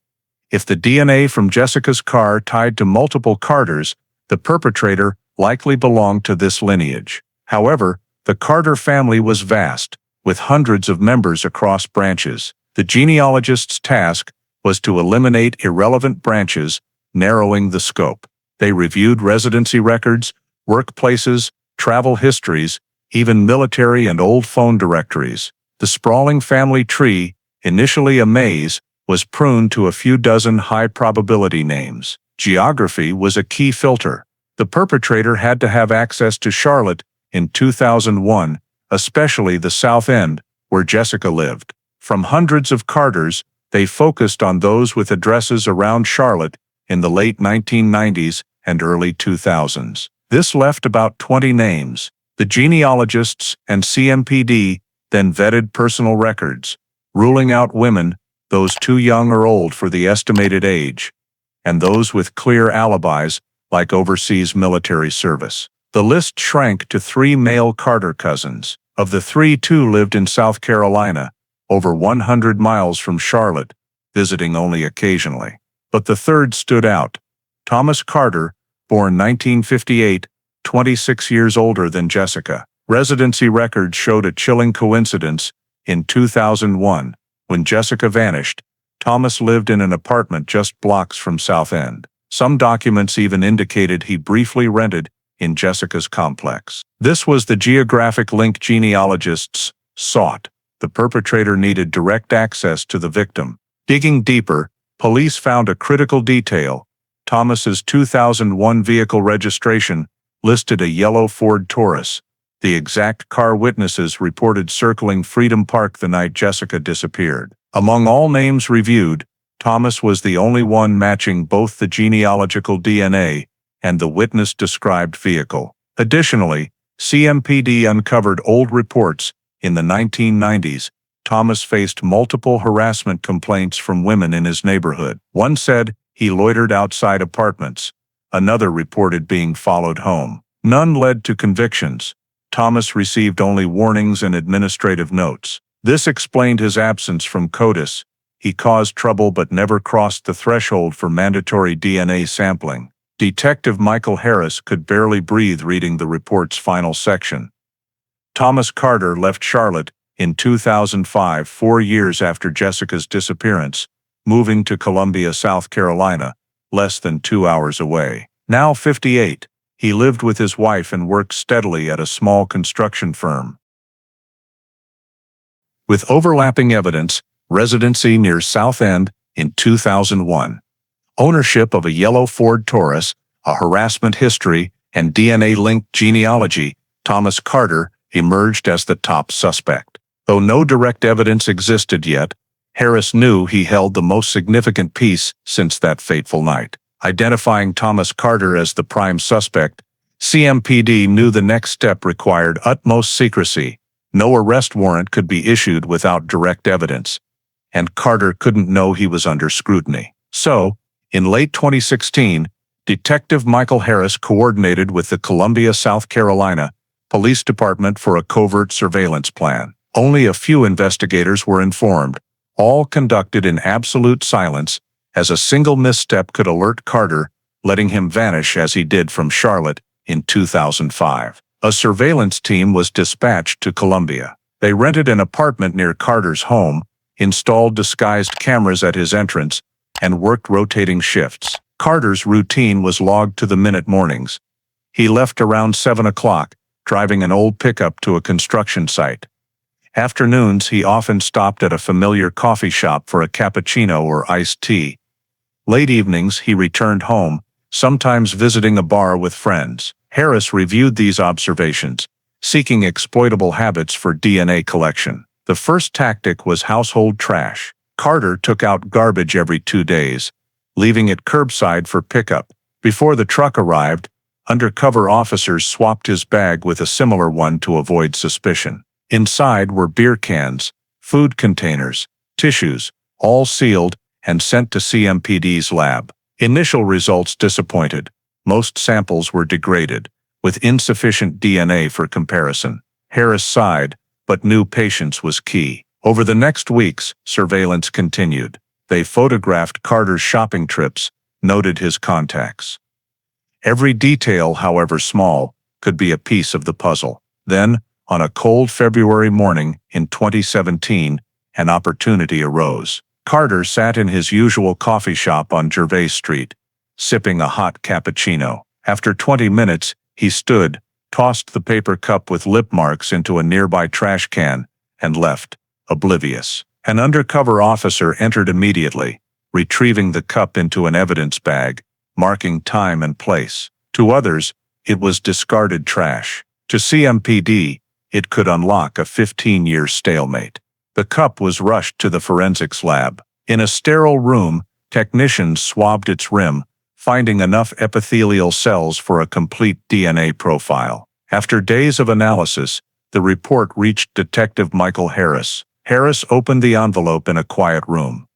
If the DNA from Jessica's car tied to multiple Carters, the perpetrator likely belonged to this lineage. However, the Carter family was vast, with hundreds of members across branches. The genealogist's task was to eliminate irrelevant branches, narrowing the scope. They reviewed residency records, workplaces, travel histories, even military and old phone directories. The sprawling family tree, initially a maze, was pruned to a few dozen high-probability names. Geography was a key filter. The perpetrator had to have access to Charlotte in 2001, especially the South End, where Jessica lived. From hundreds of Carters, they focused on those with addresses around Charlotte in the late 1990s and early 2000s. This left about 20 names. The genealogists and CMPD then vetted personal records, ruling out women, those too young or old for the estimated age, and those with clear alibis, like overseas military service. The list shrank to 3 male Carter cousins. Of the 3, 2 lived in South Carolina, over 100 miles from Charlotte, visiting only occasionally. But the third stood out. Thomas Carter, born 1958, 26 years older than Jessica. Residency records showed a chilling coincidence. In 2001, when Jessica vanished, Thomas lived in an apartment just blocks from South End. Some documents even indicated he briefly rented in Jessica's complex. This was the geographic link genealogists sought. The perpetrator needed direct access to the victim. Digging deeper, police found a critical detail. Thomas's 2001 vehicle registration listed a yellow Ford Taurus, the exact car witnesses reported circling Freedom Park the night Jessica disappeared. Among all names reviewed, Thomas was the only one matching both the genealogical DNA and the witness-described vehicle. Additionally, CMPD uncovered old reports. In the 1990s, Thomas faced multiple harassment complaints from women in his neighborhood. One said he loitered outside apartments. Another reported being followed home. None led to convictions. Thomas received only warnings and administrative notes. This explained his absence from CODIS. He caused trouble but never crossed the threshold for mandatory DNA sampling. Detective Michael Harris could barely breathe reading the report's final section. Thomas Carter left Charlotte in 2005, 4 years after Jessica's disappearance, moving to Columbia, South Carolina, less than 2 hours away. Now 58, he lived with his wife and worked steadily at a small construction firm. with overlapping evidence, residency near South End in 2001, ownership of a yellow Ford Taurus, a harassment history, and DNA-linked genealogy. Thomas Carter emerged as the top suspect. Though no direct evidence existed yet, Harris knew he held the most significant piece since that fateful night. Identifying Thomas Carter as the prime suspect, CMPD knew the next step required utmost secrecy. No arrest warrant could be issued without direct evidence, and Carter couldn't know he was under scrutiny. So, in late 2016, Detective Michael Harris coordinated with the Columbia, South Carolina, Police Department for a covert surveillance plan. Only a few investigators were informed, all conducted in absolute silence, as a single misstep could alert Carter, letting him vanish as he did from Charlotte in 2005. A surveillance team was dispatched to Columbia. They rented an apartment near Carter's home, installed disguised cameras at his entrance, and worked rotating shifts. Carter's routine was logged to the minute mornings. He left around 7 o'clock, driving an old pickup to a construction site. Afternoons, he often stopped at a familiar coffee shop for a cappuccino or iced tea. Late evenings, he returned home, sometimes visiting a bar with friends. Harris reviewed these observations, seeking exploitable habits for DNA collection. The first tactic was household trash. Carter took out garbage every 2 days, leaving it curbside for pickup. Before the truck arrived, undercover officers swapped his bag with a similar one to avoid suspicion. Inside were beer cans, food containers, tissues, all sealed and sent to CMPD's lab. Initial results disappointed. Most samples were degraded, with insufficient DNA for comparison. Harris sighed, but knew patience was key. Over the next weeks, surveillance continued. They photographed Carter's shopping trips, noted his contacts. Every detail, however small, could be a piece of the puzzle. Then, on a cold February morning in 2017, an opportunity arose. Carter sat in his usual coffee shop on Gervais Street, sipping a hot cappuccino. After 20 minutes, he stood, tossed the paper cup with lip marks into a nearby trash can, and left, oblivious. An undercover officer entered immediately, retrieving the cup into an evidence bag, marking time and place. To others, it was discarded trash. To CMPD, it could unlock a 15-year stalemate. The cup was rushed to the forensics lab. In a sterile room, technicians swabbed its rim, finding enough epithelial cells for a complete DNA profile. After days of analysis, the report reached Detective Michael Harris. Harris opened the envelope in a quiet room.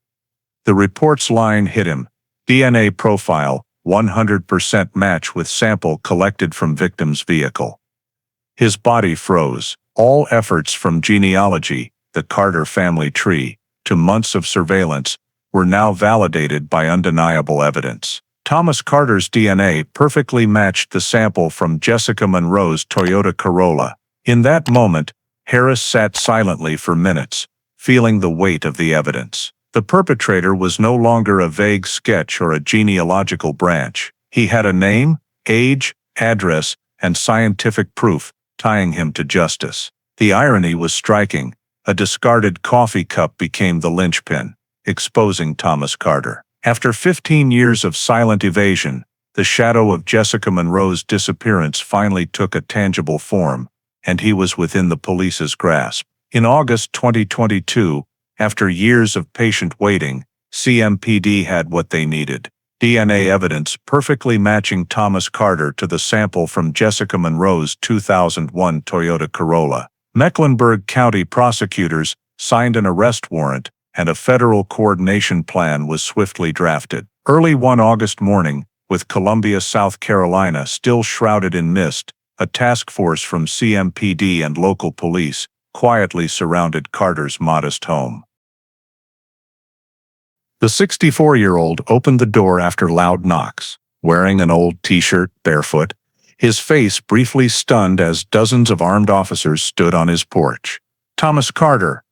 The report's line hit him. DNA profile, 100% match with sample collected from victim's vehicle. His body froze. All efforts from genealogy, the Carter family tree, to months of surveillance, were now validated by undeniable evidence. Thomas Carter's DNA perfectly matched the sample from Jessica Monroe's Toyota Corolla. In that moment, Harris sat silently for minutes, feeling the weight of the evidence. The perpetrator was no longer a vague sketch or a genealogical branch. He had a name, age, address, and scientific proof, tying him to justice. The irony was striking. A discarded coffee cup became the linchpin, exposing Thomas Carter. After 15 years of silent evasion, the shadow of Jessica Monroe's disappearance finally took a tangible form, and he was within the police's grasp. In August 2022, after years of patient waiting, CMPD had what they needed: DNA evidence perfectly matching Thomas Carter to the sample from Jessica Monroe's 2001 Toyota Corolla. Mecklenburg County prosecutors signed an arrest warrant, and a federal coordination plan was swiftly drafted. Early one August morning, with Columbia, South Carolina still shrouded in mist, a task force from CMPD and local police quietly surrounded Carter's modest home. The 64-year-old opened the door after loud knocks, wearing an old t-shirt, barefoot, his face briefly stunned as dozens of armed officers stood on his porch. "Thomas Carter,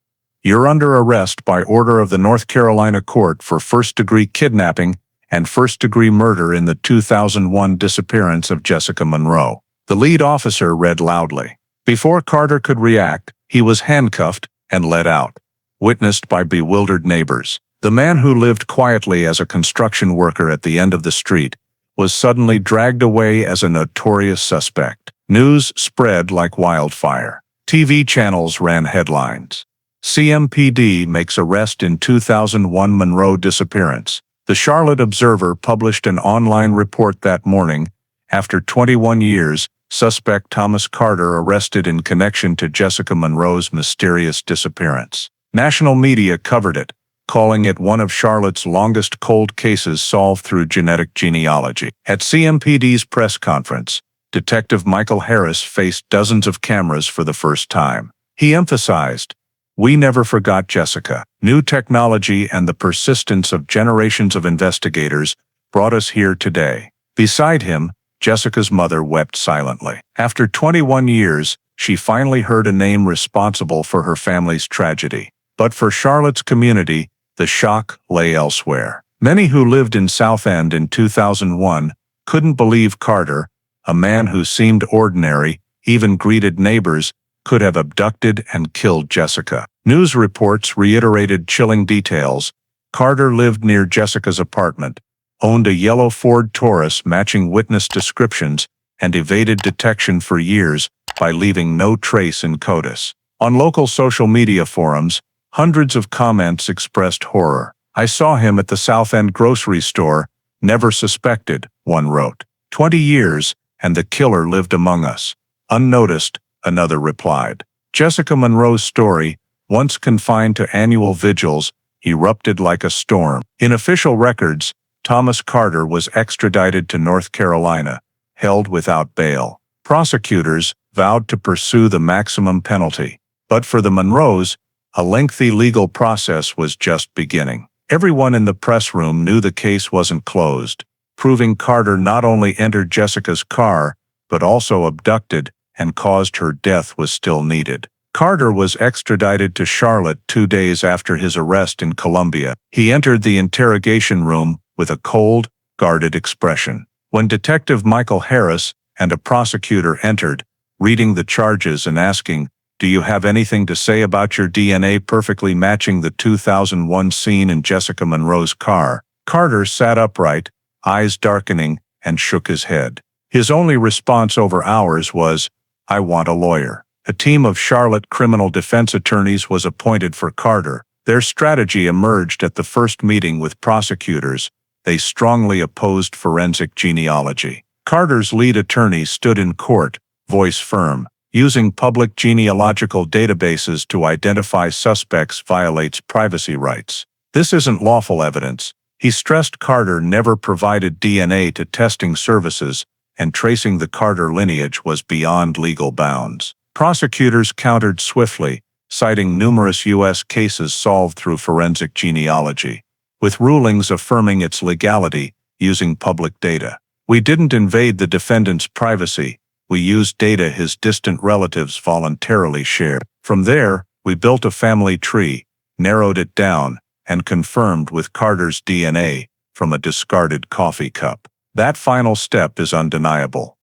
you're under arrest by order of the North Carolina court for first-degree kidnapping and first-degree murder in the 2001 disappearance of Jessica Monroe," the lead officer read loudly. Before Carter could react, he was handcuffed and let out, witnessed by bewildered neighbors. The man who lived quietly as a construction worker at the end of the street was suddenly dragged away as a notorious suspect. News spread like wildfire. TV channels ran headlines. CMPD makes arrest in 2001 Monroe disappearance. The Charlotte Observer published an online report that morning. After 21 years, suspect Thomas Carter arrested in connection to Jessica Monroe's mysterious disappearance. National media covered it, calling it one of Charlotte's longest cold cases solved through genetic genealogy. At CMPD's press conference, Detective Michael Harris faced dozens of cameras for the first time. He emphasized, "We never forgot Jessica. New technology and the persistence of generations of investigators brought us here today." Beside him, Jessica's mother wept silently. After 21 years, she finally heard a name responsible for her family's tragedy. But for Charlotte's community, the shock lay elsewhere. Many who lived in South End in 2001 couldn't believe Carter, a man who seemed ordinary, even greeted neighbors, could have abducted and killed Jessica. News reports reiterated chilling details. Carter lived near Jessica's apartment, owned a yellow Ford Taurus matching witness descriptions, and evaded detection for years by leaving no trace in CODIS. On local social media forums, hundreds of comments expressed horror. "I saw him at the South End grocery store, never suspected," one wrote. 20 years, and the killer lived among us. Unnoticed, another replied. Jessica Monroe's story, once confined to annual vigils, erupted like a storm. In official records, Thomas Carter was extradited to North Carolina, held without bail. Prosecutors vowed to pursue the maximum penalty. But for the Monroes, a lengthy legal process was just beginning. Everyone in the press room knew the case wasn't closed, proving Carter not only entered Jessica's car, but also abducted and caused her death was still needed. Carter was extradited to Charlotte 2 days after his arrest in Columbia. He entered the interrogation room with a cold, guarded expression. When Detective Michael Harris and a prosecutor entered, reading the charges and asking, "Do you have anything to say about your DNA perfectly matching the 2001 scene in Jessica Monroe's car?" Carter sat upright, eyes darkening, and shook his head. His only response over hours was, "I want a lawyer." A team of Charlotte criminal defense attorneys was appointed for Carter. Their strategy emerged at the first meeting with prosecutors. They strongly opposed forensic genealogy. Carter's lead attorney stood in court, voice firm. Using public genealogical databases to identify suspects violates privacy rights. This isn't lawful evidence. He stressed Carter never provided DNA to testing services, and tracing the Carter lineage was beyond legal bounds. Prosecutors countered swiftly, citing numerous U.S. cases solved through forensic genealogy, with rulings affirming its legality using public data. "We didn't invade the defendant's privacy. We used data his distant relatives voluntarily shared. From there, we built a family tree, narrowed it down, and confirmed with Carter's DNA from a discarded coffee cup. That final step is undeniable."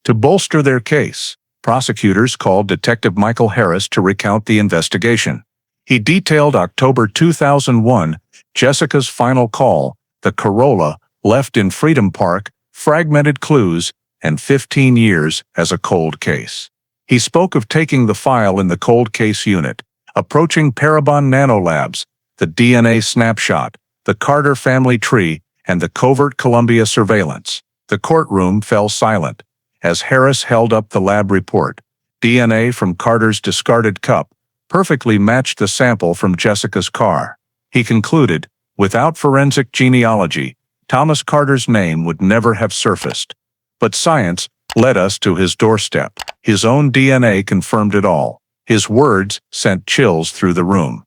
To bolster their case, prosecutors called Detective Michael Harris to recount the investigation. He detailed October 2001, Jessica's final call, the Corolla, left in Freedom Park, fragmented clues, and 15 years as a cold case. He spoke of taking the file in the cold case unit, approaching Parabon Nanolabs, the DNA snapshot, the Carter family tree, and the covert Columbia surveillance. The courtroom fell silent as Harris held up the lab report. DNA from Carter's discarded cup perfectly matched the sample from Jessica's car. He concluded, without forensic genealogy, Thomas Carter's name would never have surfaced. But science led us to his doorstep. His own DNA confirmed it all. His words sent chills through the room.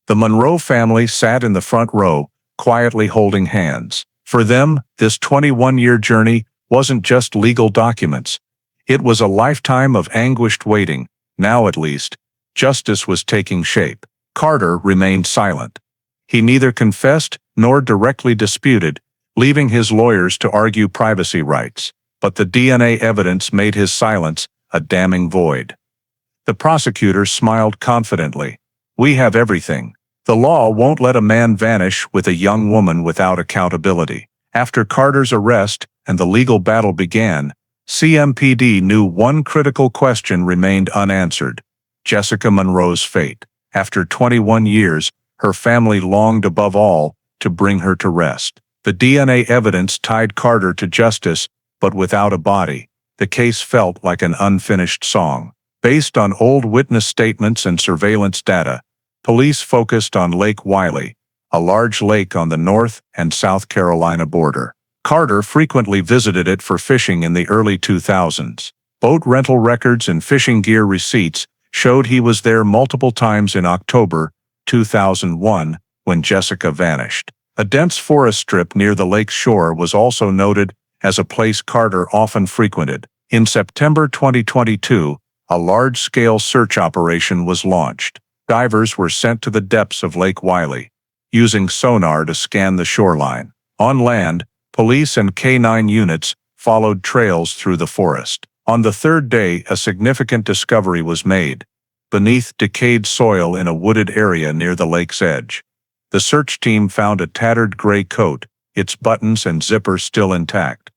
The Monroe family sat in the front row, quietly holding hands. For them, this 21-year journey wasn't just legal documents. It was a lifetime of anguished waiting. Now, at least, justice was taking shape. Carter remained silent. He neither confessed nor directly disputed, leaving his lawyers to argue privacy rights. But the DNA evidence made his silence a damning void. The prosecutor smiled confidently. "We have everything. The law won't let a man vanish with a young woman without accountability." After Carter's arrest and the legal battle began, CMPD knew one critical question remained unanswered: Jessica Monroe's fate. After 21 years, her family longed above all to bring her to rest. The DNA evidence tied Carter to justice, but without a body, the case felt like an unfinished song. Based on old witness statements and surveillance data, police focused on Lake Wylie, a large lake on the North and South Carolina border. Carter frequently visited it for fishing in the early 2000s. Boat rental records and fishing gear receipts showed he was there multiple times in October 2001 when Jessica vanished. A dense forest strip near the lake's shore was also noted as a place Carter often frequented. In September 2022, a large-scale search operation was launched. Divers were sent to the depths of Lake Wylie, using sonar to scan the shoreline. On land, police and K-9 units followed trails through the forest. On the third day, a significant discovery was made. Beneath decayed soil in a wooded area near the lake's edge, the search team found a tattered gray coat, its buttons and zipper still intact,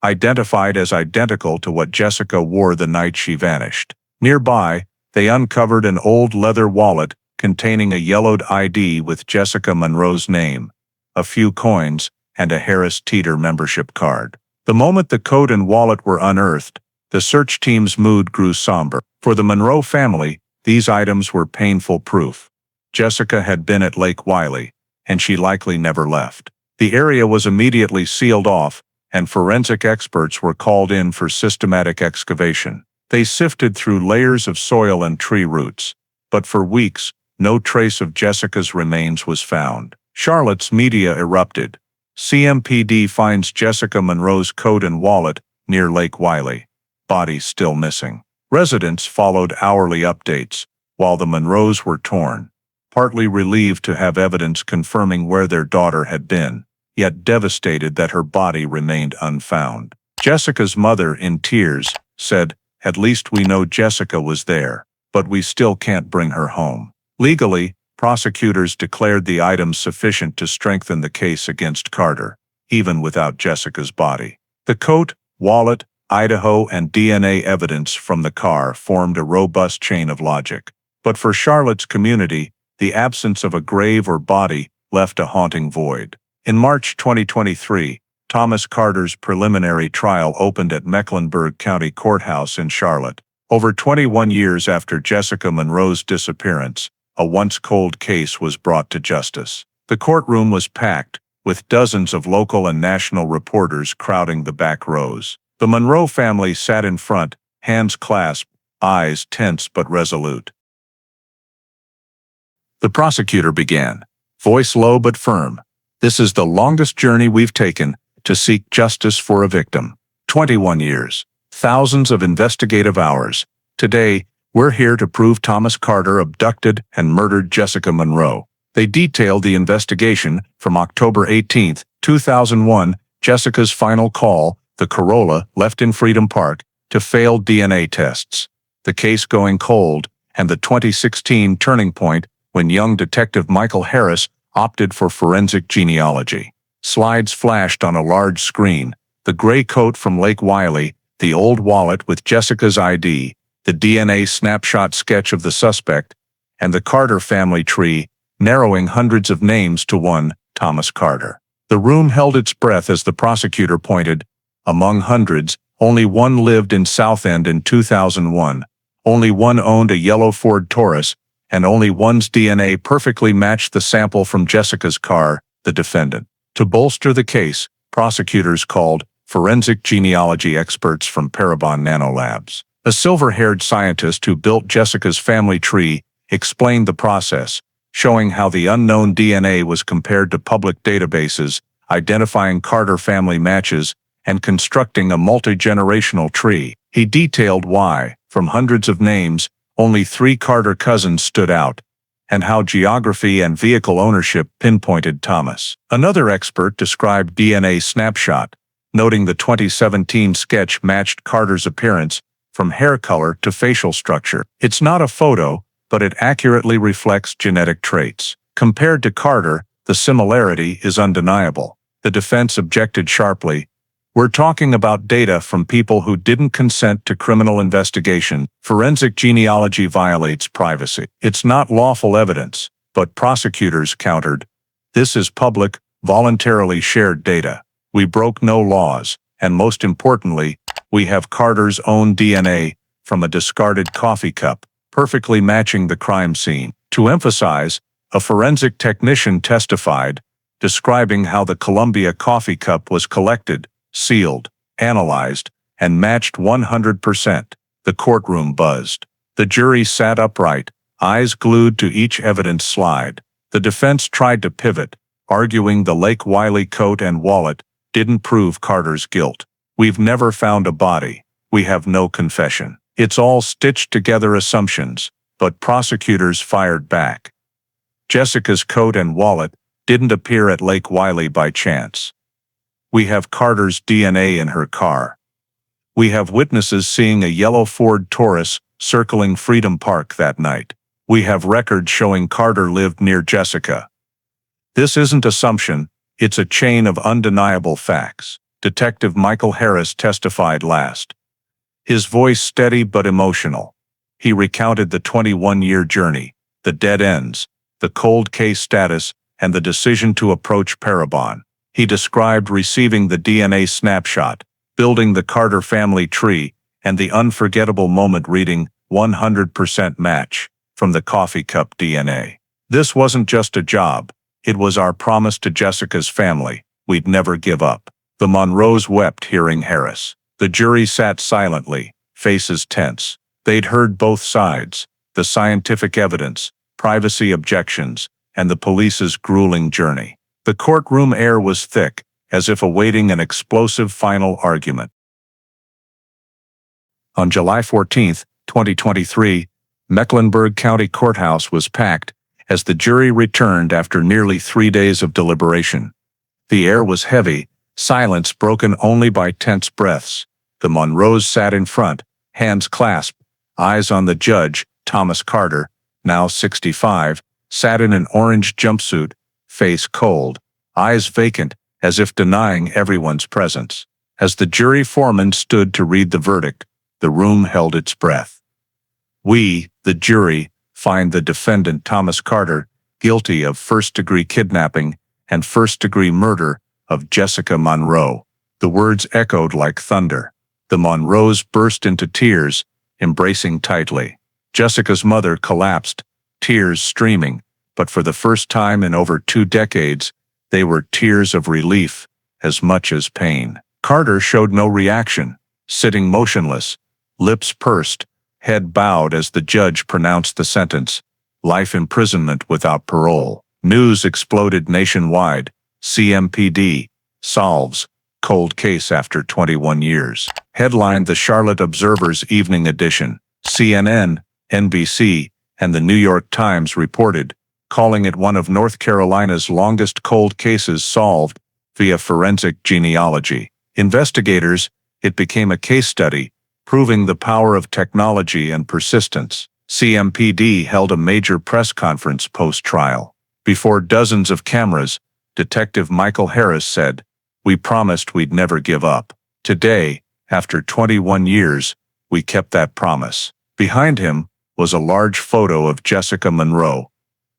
identified as identical to what Jessica wore the night she vanished. Nearby, they uncovered an old leather wallet containing a yellowed ID with Jessica Monroe's name, a few coins, and a Harris Teeter membership card. The moment the coat and wallet were unearthed, the search team's mood grew somber. For the Monroe family, these items were painful proof. Jessica had been at Lake Wylie, and she likely never left. The area was immediately sealed off, and forensic experts were called in for systematic excavation. They sifted through layers of soil and tree roots, but for weeks, no trace of Jessica's remains was found. Charlotte's media erupted. CMPD finds Jessica Monroe's coat and wallet near Lake Wylie. Body still missing. Residents followed hourly updates, while the Monroes were torn, partly relieved to have evidence confirming where their daughter had been, yet devastated that her body remained unfound. Jessica's mother, in tears, said, "At least we know Jessica was there, but we still can't bring her home." Legally, prosecutors declared the items sufficient to strengthen the case against Carter, even without Jessica's body. The coat, wallet, Idaho, and DNA evidence from the car formed a robust chain of logic. But for Charlotte's community, the absence of a grave or body left a haunting void. In March 2023, Thomas Carter's preliminary trial opened at Mecklenburg County Courthouse in Charlotte. Over 21 years after Jessica Monroe's disappearance, a once cold case was brought to justice. The courtroom was packed, with dozens of local and national reporters crowding the back rows. The Monroe family sat in front, hands clasped, eyes tense but resolute. The prosecutor began, voice low but firm. "This is the longest journey we've taken to seek justice for a victim. 21 years, thousands of investigative hours. Today, we're here to prove Thomas Carter abducted and murdered Jessica Monroe." They detailed the investigation from October 18, 2001, Jessica's final call, the Corolla left in Freedom Park, to failed DNA tests, the case going cold, and the 2016 turning point when young Detective Michael Harris opted for forensic genealogy. Slides flashed on a large screen: the gray coat from Lake Wylie, the old wallet with Jessica's ID, the DNA snapshot sketch of the suspect, and the Carter family tree, narrowing hundreds of names to one, Thomas Carter. The room held its breath as the prosecutor pointed. Among hundreds, only one lived in South End in 2001, only one owned a yellow Ford Taurus, and only one's DNA perfectly matched the sample from Jessica's car, the defendant. To bolster the case, prosecutors called forensic genealogy experts from Parabon Nanolabs. A silver-haired scientist who built Jessica's family tree explained the process, showing how the unknown DNA was compared to public databases, identifying Carter family matches, and constructing a multi-generational tree. He detailed why, from hundreds of names, only 3 Carter cousins stood out, and how geography and vehicle ownership pinpointed Thomas. Another expert described DNA snapshot, noting the 2017 sketch matched Carter's appearance from hair color to facial structure. It's not a photo, but it accurately reflects genetic traits. Compared to Carter, the similarity is undeniable. The defense objected sharply. We're talking about data from people who didn't consent to criminal investigation. Forensic genealogy violates privacy. It's not lawful evidence, but prosecutors countered. This is public, voluntarily shared data. We broke no laws, and most importantly, we have Carter's own DNA from a discarded coffee cup, perfectly matching the crime scene. To emphasize, a forensic technician testified, describing how the Columbia coffee cup was collected, sealed, analyzed, and matched 100%. The courtroom buzzed. The jury sat upright, eyes glued to each evidence slide. The defense tried to pivot, arguing the Lake Wiley coat and wallet didn't prove Carter's guilt. We've never found a body. We have no confession. It's all stitched together assumptions, but prosecutors fired back. Jessica's coat and wallet didn't appear at Lake Wiley by chance. We have Carter's DNA in her car. We have witnesses seeing a yellow Ford Taurus circling Freedom Park that night. We have records showing Carter lived near Jessica. This isn't assumption, it's a chain of undeniable facts. Detective Michael Harris testified last. His voice steady but emotional. He recounted the 21-year journey, the dead ends, the cold case status, and the decision to approach Parabon. He described receiving the DNA snapshot, building the Carter family tree, and the unforgettable moment reading 100% match from the coffee cup DNA. This wasn't just a job. It was our promise to Jessica's family. We'd never give up. The Monroes wept hearing Harris. The jury sat silently, faces tense. They'd heard both sides, the scientific evidence, privacy objections, and the police's grueling journey. The courtroom air was thick, as if awaiting an explosive final argument. On July 14, 2023, Mecklenburg County Courthouse was packed as the jury returned after nearly 3 days of deliberation. The air was heavy, silence broken only by tense breaths. The Monroes sat in front, hands clasped, eyes on the judge. Thomas Carter, now 65, sat in an orange jumpsuit, face cold, eyes vacant, as if denying everyone's presence. As the jury foreman stood to read the verdict, the room held its breath. We, the jury, find the defendant Thomas Carter guilty of first-degree kidnapping and first-degree murder of Jessica Monroe. The words echoed like thunder. The Monroes burst into tears, embracing tightly. Jessica's mother collapsed, tears streaming, but for the first time in over 2 decades, they were tears of relief as much as pain. Carter showed no reaction, sitting motionless, lips pursed, head bowed as the judge pronounced the sentence, life imprisonment without parole. News exploded nationwide. CMPD solves cold case after 21 years. Headlined the Charlotte Observer's Evening Edition. CNN, NBC, and the New York Times reported, calling it one of North Carolina's longest cold cases solved via forensic genealogy. Investigators, it became a case study, proving the power of technology and persistence. CMPD held a major press conference post-trial. Before dozens of cameras, Detective Michael Harris said, "We promised we'd never give up. Today, after 21 years, we kept that promise." Behind him was a large photo of Jessica Monroe,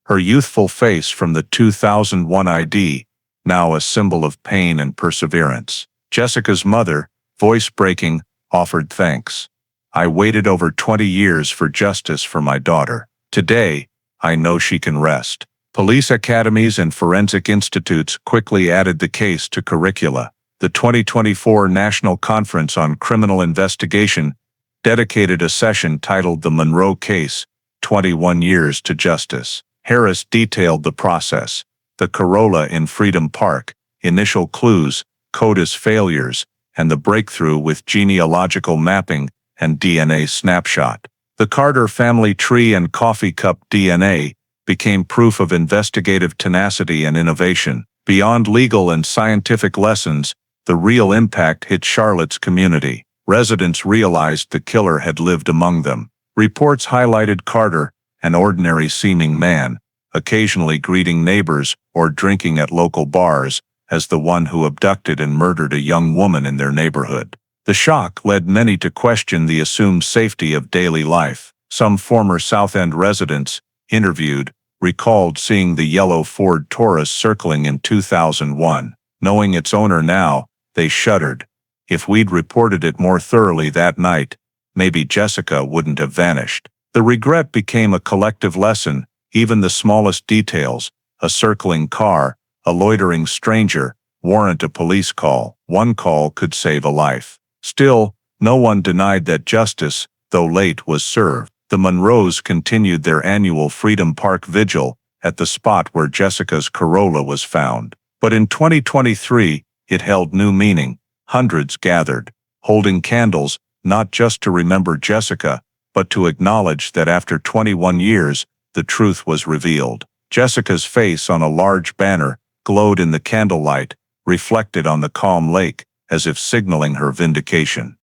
her youthful face from the 2001 ID, now a symbol of pain and perseverance. Jessica's mother, voice breaking, offered thanks. "I waited over 20 years for justice for my daughter. Today, I know she can rest." Police academies and forensic institutes quickly added the case to curricula. The 2024 National Conference on Criminal Investigation dedicated a session titled The Monroe Case, 21 Years to Justice. Harris detailed the process: the Corolla in Freedom Park, initial clues, CODIS failures, and the breakthrough with genealogical mapping and DNA snapshot. The Carter family tree and coffee cup DNA became proof of investigative tenacity and innovation. Beyond legal and scientific lessons, the real impact hit Charlotte's community. residents realized the killer had lived among them. Reports highlighted Carter, an ordinary-seeming man, occasionally greeting neighbors or drinking at local bars, as the one who abducted and murdered a young woman in their neighborhood. The shock led many to question the assumed safety of daily life. Some former South End residents, interviewed, recalled seeing the yellow Ford Taurus circling in 2001. Knowing its owner now, they shuddered. If we'd reported it more thoroughly that night, maybe Jessica wouldn't have vanished. The regret became a collective lesson. Even the smallest details, a circling car, a loitering stranger, warrant a police call. One call could save a life. Still, no one denied that justice, though late, was served. The Monroes continued their annual Freedom Park vigil at the spot where Jessica's Corolla was found. But in 2023, it held new meaning. Hundreds gathered, holding candles, not just to remember Jessica, but to acknowledge that after 21 years, the truth was revealed. Jessica's face on a large banner glowed in the candlelight, reflected on the calm lake, as if signaling her vindication.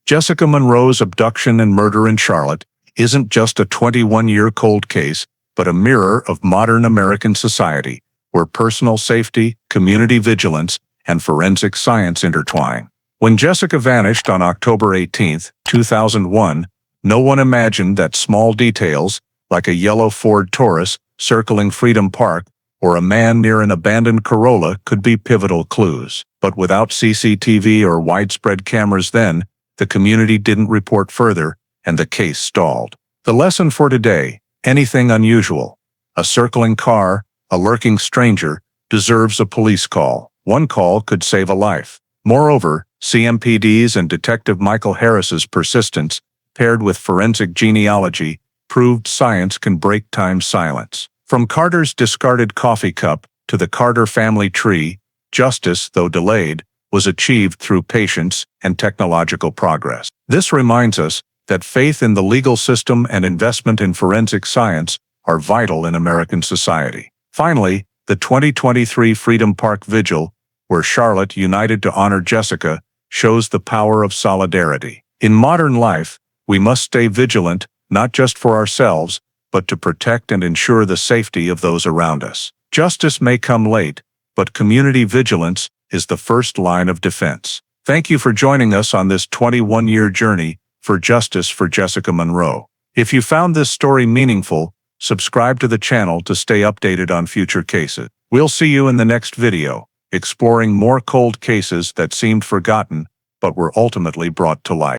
Jessica Monroe's abduction and murder in Charlotte isn't just a 21-year cold case, but a mirror of modern American society, where personal safety, community vigilance, and forensic science intertwine. When Jessica vanished on October 18, 2001, no one imagined that small details, like a yellow Ford Taurus circling Freedom Park or a man near an abandoned Corolla, could be pivotal clues. But without CCTV or widespread cameras then, the community didn't report further, and the case stalled. The lesson for today: anything unusual, a circling car, a lurking stranger, deserves a police call. One call could save a life. Moreover, CMPD's and Detective Michael Harris's persistence, paired with forensic genealogy, proved science can break time's silence. From Carter's discarded coffee cup to the Carter family tree, justice, though delayed, was achieved through patience and technological progress. This reminds us that faith in the legal system and investment in forensic science are vital in American society. Finally, the 2023 Freedom Park Vigil, where Charlotte united to honor Jessica, shows the power of solidarity. In modern life, we must stay vigilant, not just for ourselves, but to protect and ensure the safety of those around us. Justice may come late, but community vigilance is the first line of defense. Thank you for joining us on this 21-year journey for justice for Jessica Monroe. If you found this story meaningful, subscribe to the channel to stay updated on future cases. We'll see you in the next video, exploring more cold cases that seemed forgotten but were ultimately brought to light.